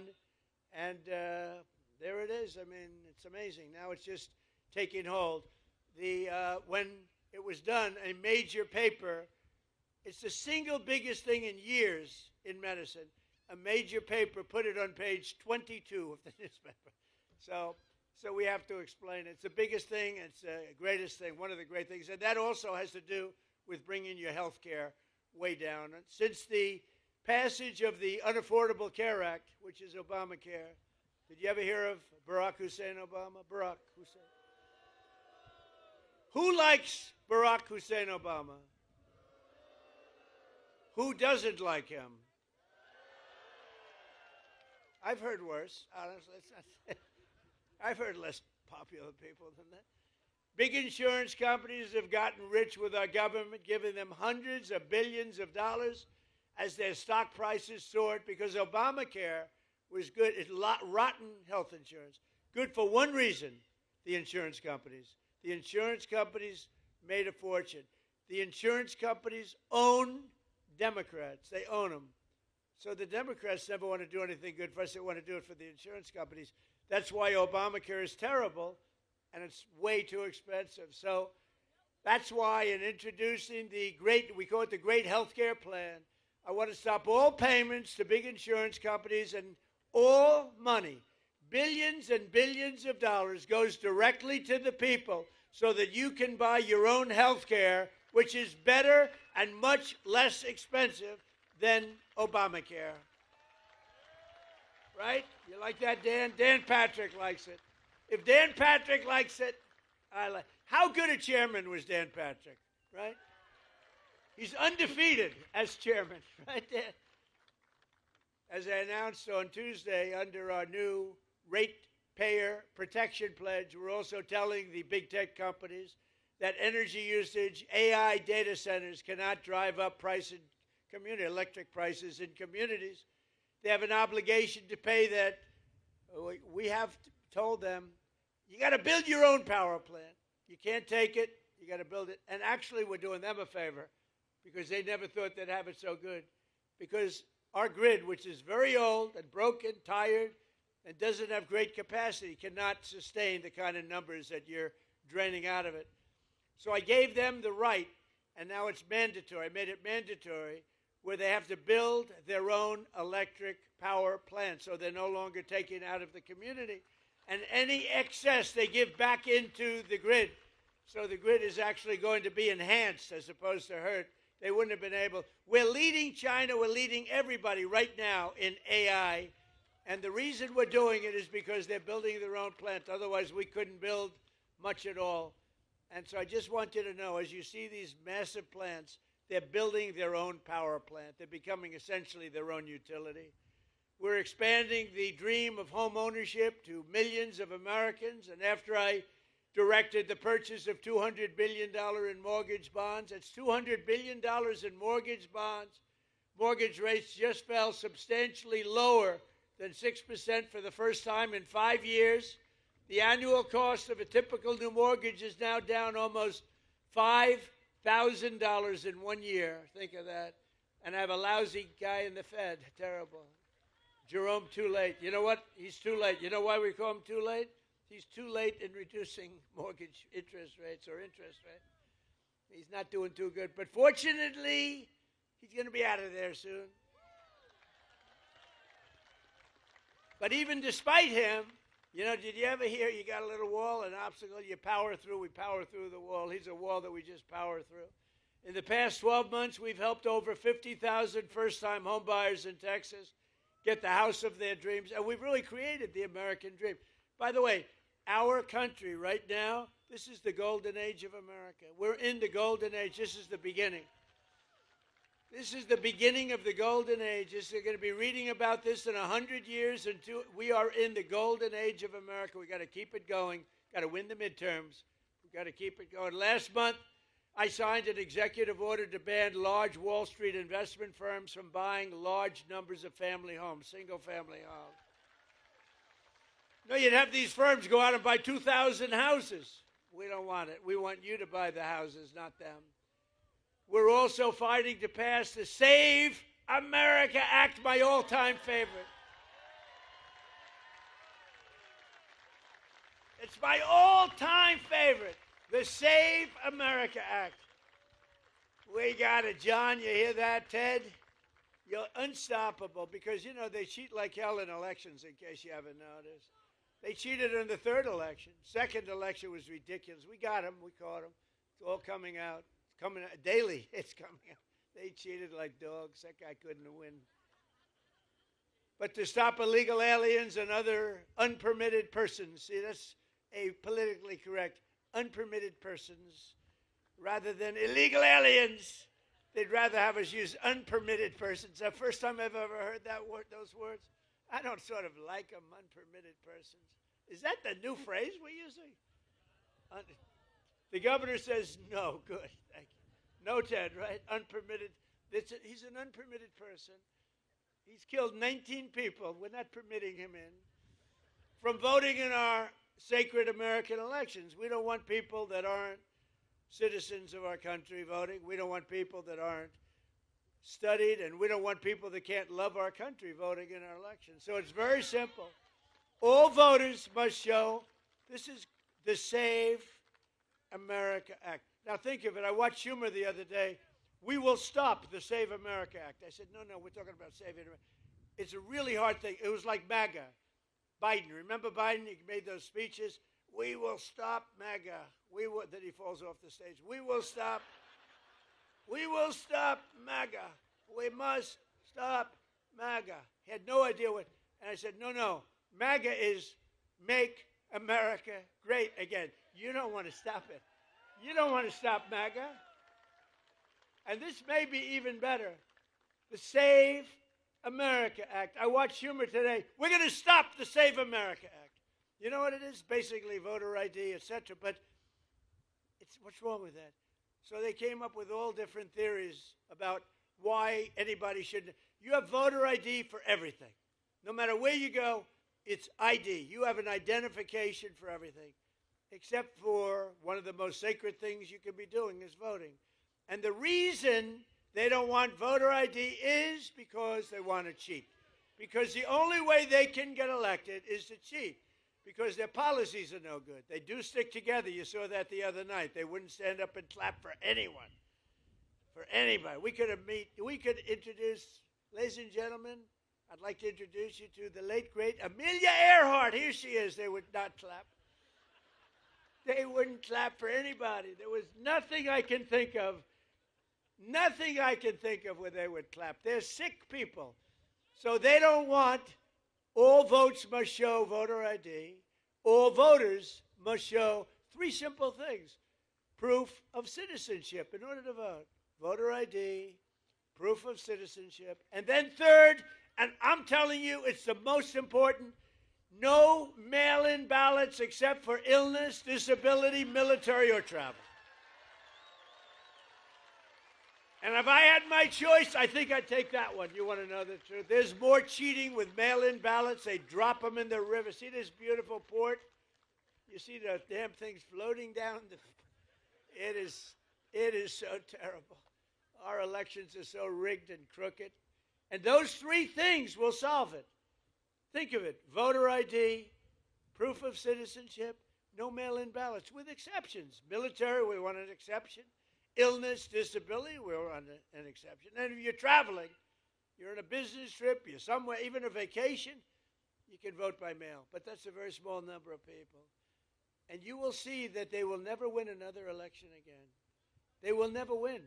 And there it is. I mean, it's amazing. Now it's just taking hold. When it was done, a major paper. It's the single biggest thing in years in medicine. A major paper put it on page 22 of the newspaper. So we have to explain it. It's the biggest thing. It's the greatest thing, one of the great things. And that also has to do with bringing your health care way down. And since the passage of the Unaffordable Care Act, which is Obamacare, did you ever hear of Barack Hussein Obama? Barack Hussein. Who likes Barack Hussein Obama? Who doesn't like him? I've heard worse, honestly. I've heard less popular people than that. Big insurance companies have gotten rich with our government, giving them hundreds of billions of dollars as their stock prices soared because Obamacare was good. It's rotten health insurance. Good for one reason, the insurance companies. The insurance companies made a fortune. The insurance companies own Democrats. They own them. So the Democrats never want to do anything good for us. They want to do it for the insurance companies. That's why Obamacare is terrible, and it's way too expensive. So that's why in introducing the great, we call it the Great Healthcare Plan, I want to stop all payments to big insurance companies, and all money, billions and billions of dollars, goes directly to the people so that you can buy your own health care, which is better and much less expensive than Obamacare. Right? You like that, Dan? Dan Patrick likes it. If Dan Patrick likes it, I like it. How good a chairman was Dan Patrick, right? He's undefeated as chairman, right there. As I announced on Tuesday, under our new ratepayer protection pledge, we're also telling the big tech companies that energy usage, AI data centers cannot drive up price in community, electric prices in communities. They have an obligation to pay that. We have told them, you got to build your own power plant. You can't take it. You got to build it. And actually, we're doing them a favor because they never thought they'd have it so good. Because our grid, which is very old and broken, tired, and doesn't have great capacity, cannot sustain the kind of numbers that you're draining out of it. So I gave them the right, and now it's mandatory. I made it mandatory where they have to build their own electric power plant, so they're no longer taking out of the community. And any excess they give back into the grid. So the grid is actually going to be enhanced as opposed to hurt. They wouldn't have been able. We're leading China. We're leading everybody right now in AI. And the reason we're doing it is because they're building their own plant. Otherwise, we couldn't build much at all. And so I just want you to know, as you see these massive plants, they're building their own power plant. They're becoming essentially their own utility. We're expanding the dream of home ownership to millions of Americans. And after I directed the purchase of $200 billion in mortgage bonds, that's $200 billion in mortgage bonds. Mortgage rates just fell substantially lower than 6% for the first time in 5 years. The annual cost of a typical new mortgage is now down almost $5,000 in 1 year. Think of that. And I have a lousy guy in the Fed. Terrible. Jerome, too late. You know what? He's too late. You know why we call him too late? He's too late in reducing mortgage interest rates or interest rate. He's not doing too good. But fortunately, he's going to be out of there soon. But even despite him, you know, did you ever hear you got a little wall, an obstacle, you power through, we power through the wall. He's a wall that we just power through. In the past 12 months, we've helped over 50,000 first-time home buyers in Texas get the house of their dreams, and we've really created the American dream. By the way, our country right now, this is the golden age of America. We're in the golden age. This is the beginning. This is the beginning of the golden age. You're going to be reading about this in 100 years. We are in the golden age of America. We've got to keep it going. Got to win the midterms. We've got to keep it going. Last month, I signed an executive order to ban large Wall Street investment firms from buying large numbers of family homes, single-family homes. No, you'd have these firms go out and buy 2,000 houses. We don't want it. We want you to buy the houses, not them. We're also fighting to pass the Save America Act, my all-time favorite. It's my all-time favorite. The Save America Act. We got it, John. You hear that, Ted? You're unstoppable because, you know, they cheat like hell in elections, in case you haven't noticed. They cheated in the third election. Second election was ridiculous. We got them. We caught them. It's all coming out. It's coming out daily. It's coming out. They cheated like dogs. That guy couldn't win. But to stop illegal aliens and other unpermitted persons, see, that's a politically correct, unpermitted persons, rather than illegal aliens. They'd rather have us use unpermitted persons. The first time I've ever heard that word, those words. I don't sort of like them, unpermitted persons. Is that the new phrase we're using? The governor says no. Good, thank you. No, Ted, right? Unpermitted. He's an unpermitted person. He's killed 19 people. We're not permitting him in. From voting in our sacred American elections. We don't want people that aren't citizens of our country voting. We don't want people that aren't studied, and we don't want people that can't love our country voting in our elections. So it's very simple. All voters must show this is the Save America Act. Now think of it. I watched Schumer the other day. We will stop the Save America Act. I said, no, we're talking about saving America. It's a really hard thing. It was like MAGA. Biden, remember Biden? He made those speeches. We will stop MAGA. Then he falls off the stage. We will stop MAGA. We must stop MAGA. He had no idea what. And I said, no. MAGA is Make America Great Again. You don't want to stop it. You don't want to stop MAGA. And this may be even better. The Save America Act. I watched Schumer today. We're going to stop the Save America Act. You know what it is? Basically voter ID, etc. But what's wrong with that? So they came up with all different theories about why anybody should. You have voter ID for everything. No matter where you go, it's ID. You have an identification for everything, except for one of the most sacred things you can be doing is voting. And the reason they don't want voter ID is because they want to cheat. Because the only way they can get elected is to cheat. Because their policies are no good. They do stick together. You saw that the other night. They wouldn't stand up and clap for anyone, for anybody. We could introduce, ladies and gentlemen, I'd like to introduce you to the late, great Amelia Earhart. Here she is. They would not clap. They wouldn't clap for anybody. There was nothing I can think of where they would clap. They're sick people. So they don't want. All votes must show voter ID. All voters must show three simple things. Proof of citizenship in order to vote. Voter ID, proof of citizenship. And then third, and I'm telling you it's the most important, no mail-in ballots except for illness, disability, military, or travel. And if I had my choice, I think I'd take that one. You want to know the truth? There's more cheating with mail-in ballots. They drop them in the river. See this beautiful port? You see the damn things floating down? It is so terrible. Our elections are so rigged and crooked. And those three things will solve it. Think of it. Voter ID, proof of citizenship, no mail-in ballots, with exceptions. Military, we want an exception. Illness, disability, we're on an exception. And if you're traveling, you're on a business trip, you're somewhere, even a vacation, you can vote by mail. But that's a very small number of people. And you will see that they will never win another election again. They will never win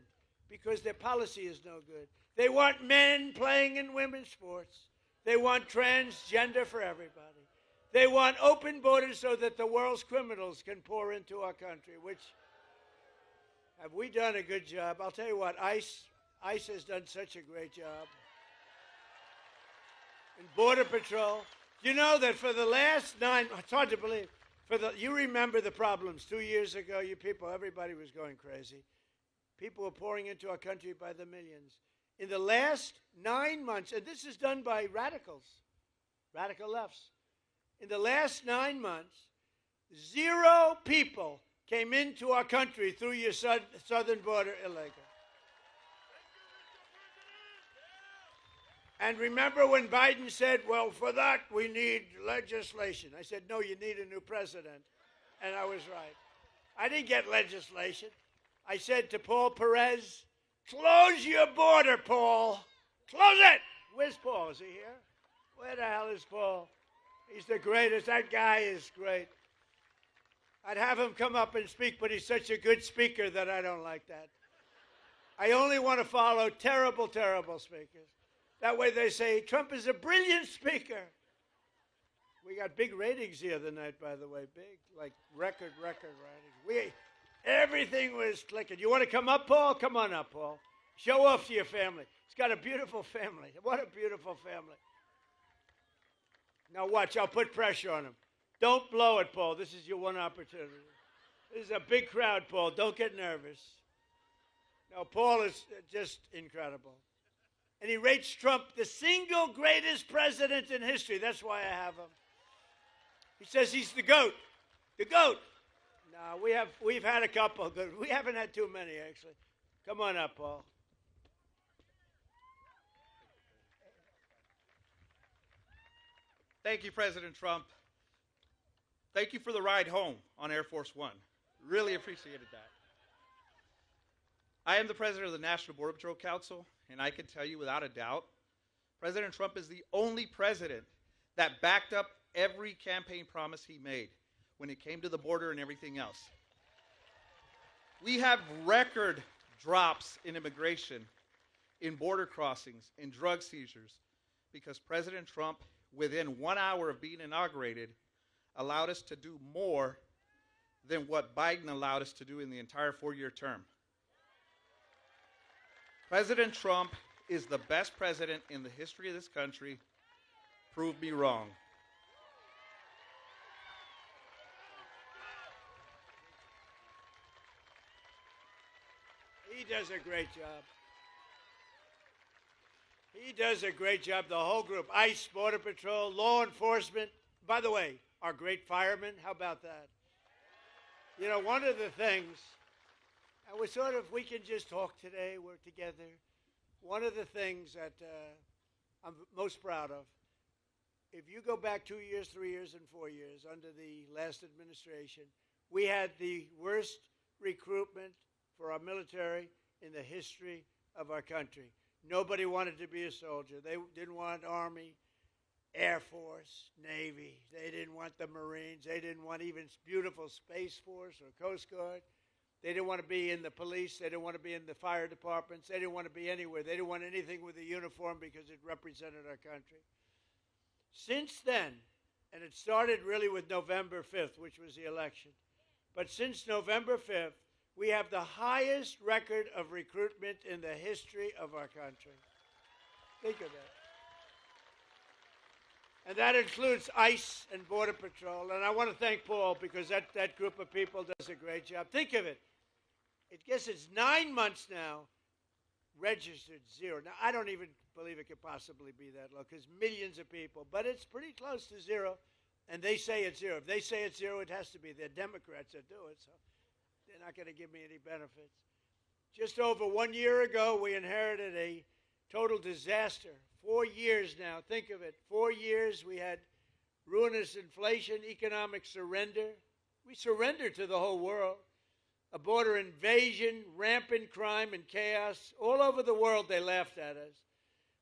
because their policy is no good. They want men playing in women's sports. They want transgender for everybody. They want open borders so that the world's criminals can pour into our country, which... Have we done a good job? I'll tell you what, ICE has done such a great job. And Border Patrol. You know that for the last it's hard to believe, you remember the problems 2 years ago, you people, everybody was going crazy. People were pouring into our country by the millions. In the last 9 months, and this is done by radicals, radical lefts. In the last 9 months, 0 people came into our country through your southern border illegal. And remember when Biden said, well, for that we need legislation. I said, no, you need a new president. And I was right. I didn't get legislation. I said to Paul Perez, close your border, Paul. Close it. Where's Paul? Is he here? Where the hell is Paul? He's the greatest. That guy is great. I'd have him come up and speak, but he's such a good speaker that I don't like that. I only want to follow terrible, terrible speakers. That way they say, Trump is a brilliant speaker. We got big ratings the other night, by the way, big, like record ratings. Everything was clicking. You want to come up, Paul? Come on up, Paul. Show off to your family. He's got a beautiful family. What a beautiful family. Now watch, I'll put pressure on him. Don't blow it, Paul. This is your one opportunity. This is a big crowd, Paul. Don't get nervous. No, Paul is just incredible. And he rates Trump the single greatest president in history. That's why I have him. He says he's the GOAT. The GOAT. No, we've had a couple good. We haven't had too many, actually. Come on up, Paul. Thank you, President Trump. Thank you for the ride home on Air Force One. Really appreciated that. I am the president of the National Border Patrol Council, and I can tell you without a doubt, President Trump is the only president that backed up every campaign promise he made when it came to the border and everything else. We have record drops in immigration, in border crossings, in drug seizures, because President Trump, within 1 hour of being inaugurated, allowed us to do more than what Biden allowed us to do in the entire 4-year term. President Trump is the best president in the history of this country. Prove me wrong. He does a great job. He does a great job, the whole group. ICE, Border Patrol, law enforcement. By the way, our great firemen, how about that? You know, one of the things, and we're sort of, we can just talk today, we're together. One of the things that I'm most proud of, if you go back 2 years, 3 years, and 4 years under the last administration, we had the worst recruitment for our military in the history of our country. Nobody wanted to be a soldier. They didn't want Army, Air Force, Navy. They didn't want the Marines. They didn't want even beautiful Space Force or Coast Guard. They didn't want to be in the police. They didn't want to be in the fire departments. They didn't want to be anywhere. They didn't want anything with a uniform because it represented our country. Since then, and it started really with November 5th, which was the election, but since November 5th, we have the highest record of recruitment in the history of our country. Think of that. And that includes ICE and Border Patrol. And I want to thank Paul because that group of people does a great job. Think of it. I guess it's 9 months now, registered zero. Now, I don't even believe it could possibly be that low because millions of people, but it's pretty close to zero. And they say it's zero. If they say it's zero, it has to be. They're Democrats that do it, so they're not going to give me any benefits. Just over 1 year ago, we inherited a total disaster. 4 years now, think of it. 4 years, we had ruinous inflation, economic surrender. We surrendered to the whole world. A border invasion, rampant crime and chaos. All over the world, they laughed at us.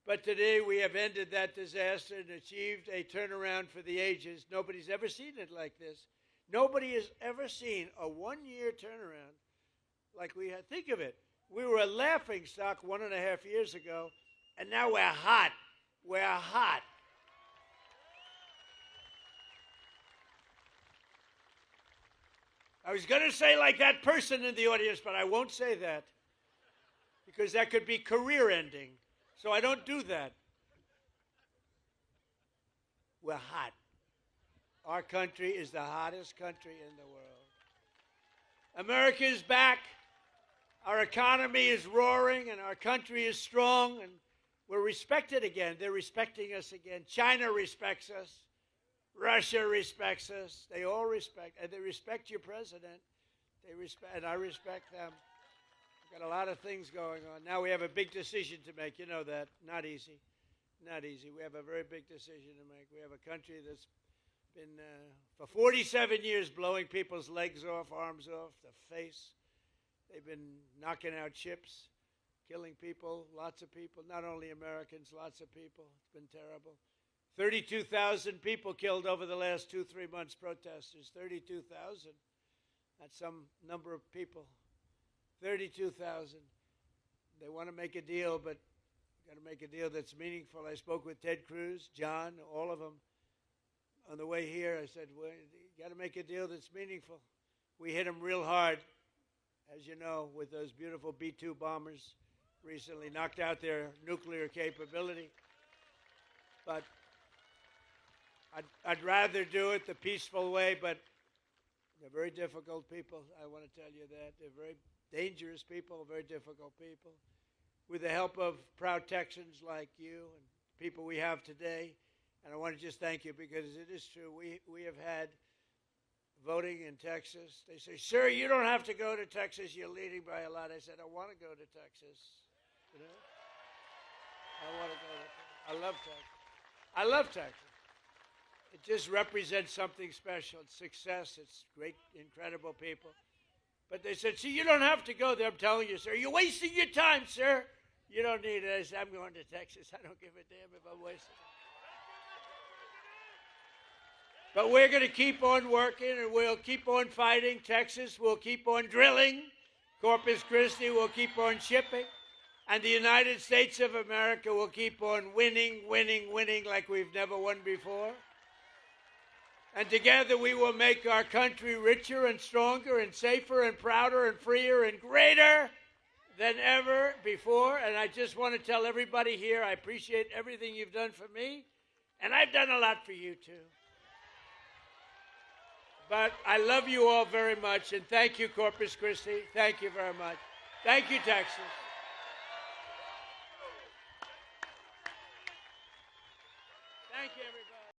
But today, we have ended that disaster and achieved a turnaround for the ages. Nobody's ever seen it like this. Nobody has ever seen a 1 year turnaround like we had. Think of it. We were a laughing stock 1.5 years ago, and now we're hot. We're hot. I was going to say like that person in the audience, but I won't say that because that could be career ending. So I don't do that. We're hot. Our country is the hottest country in the world. America is back. Our economy is roaring, and our country is strong, and we're respected again. They're respecting us again. China respects us. Russia respects us. They all respect, and they respect your president. They respect, and I respect them. We've got a lot of things going on. Now we have a big decision to make. You know that. Not easy. Not easy. We have a very big decision to make. We have a country that's Been for 47 years blowing people's legs off, arms off, the face. They've been knocking out ships, killing people, lots of people, not only Americans, lots of people. It's been terrible. 32,000 people killed over the last 2-3 months, protesters. 32,000. That's some number of people. 32,000. They want to make a deal, but got to make a deal that's meaningful. I spoke with Ted Cruz, John, all of them. On the way here, I said, well, you got to make a deal that's meaningful. We hit them real hard, as you know, with those beautiful B-2 bombers recently, knocked out their nuclear capability. But I'd rather do it the peaceful way, but they're very difficult people. I want to tell you that. They're very dangerous people, very difficult people. With the help of proud Texans like you and people we have today, and I want to just thank you because it is true. We have had voting in Texas. They say, sir, you don't have to go to Texas. You're leading by a lot. I said, I want to go to Texas. You know? I want to go to Texas. I love Texas. I love Texas. It just represents something special. It's success. It's great, incredible people. But they said, see, you don't have to go there. I'm telling you, sir. You're wasting your time, sir. You don't need it. I said, I'm going to Texas. I don't give a damn if I'm wasting it. But we're going to keep on working, and we'll keep on fighting. Texas will keep on drilling. Corpus Christi will keep on shipping. And the United States of America will keep on winning, winning, winning like we've never won before. And together we will make our country richer and stronger and safer and prouder and freer and greater than ever before. And I just want to tell everybody here, I appreciate everything you've done for me, and I've done a lot for you too. But I love you all very much, and thank you, Corpus Christi. Thank you very much. Thank you, Texas. Thank you, everybody.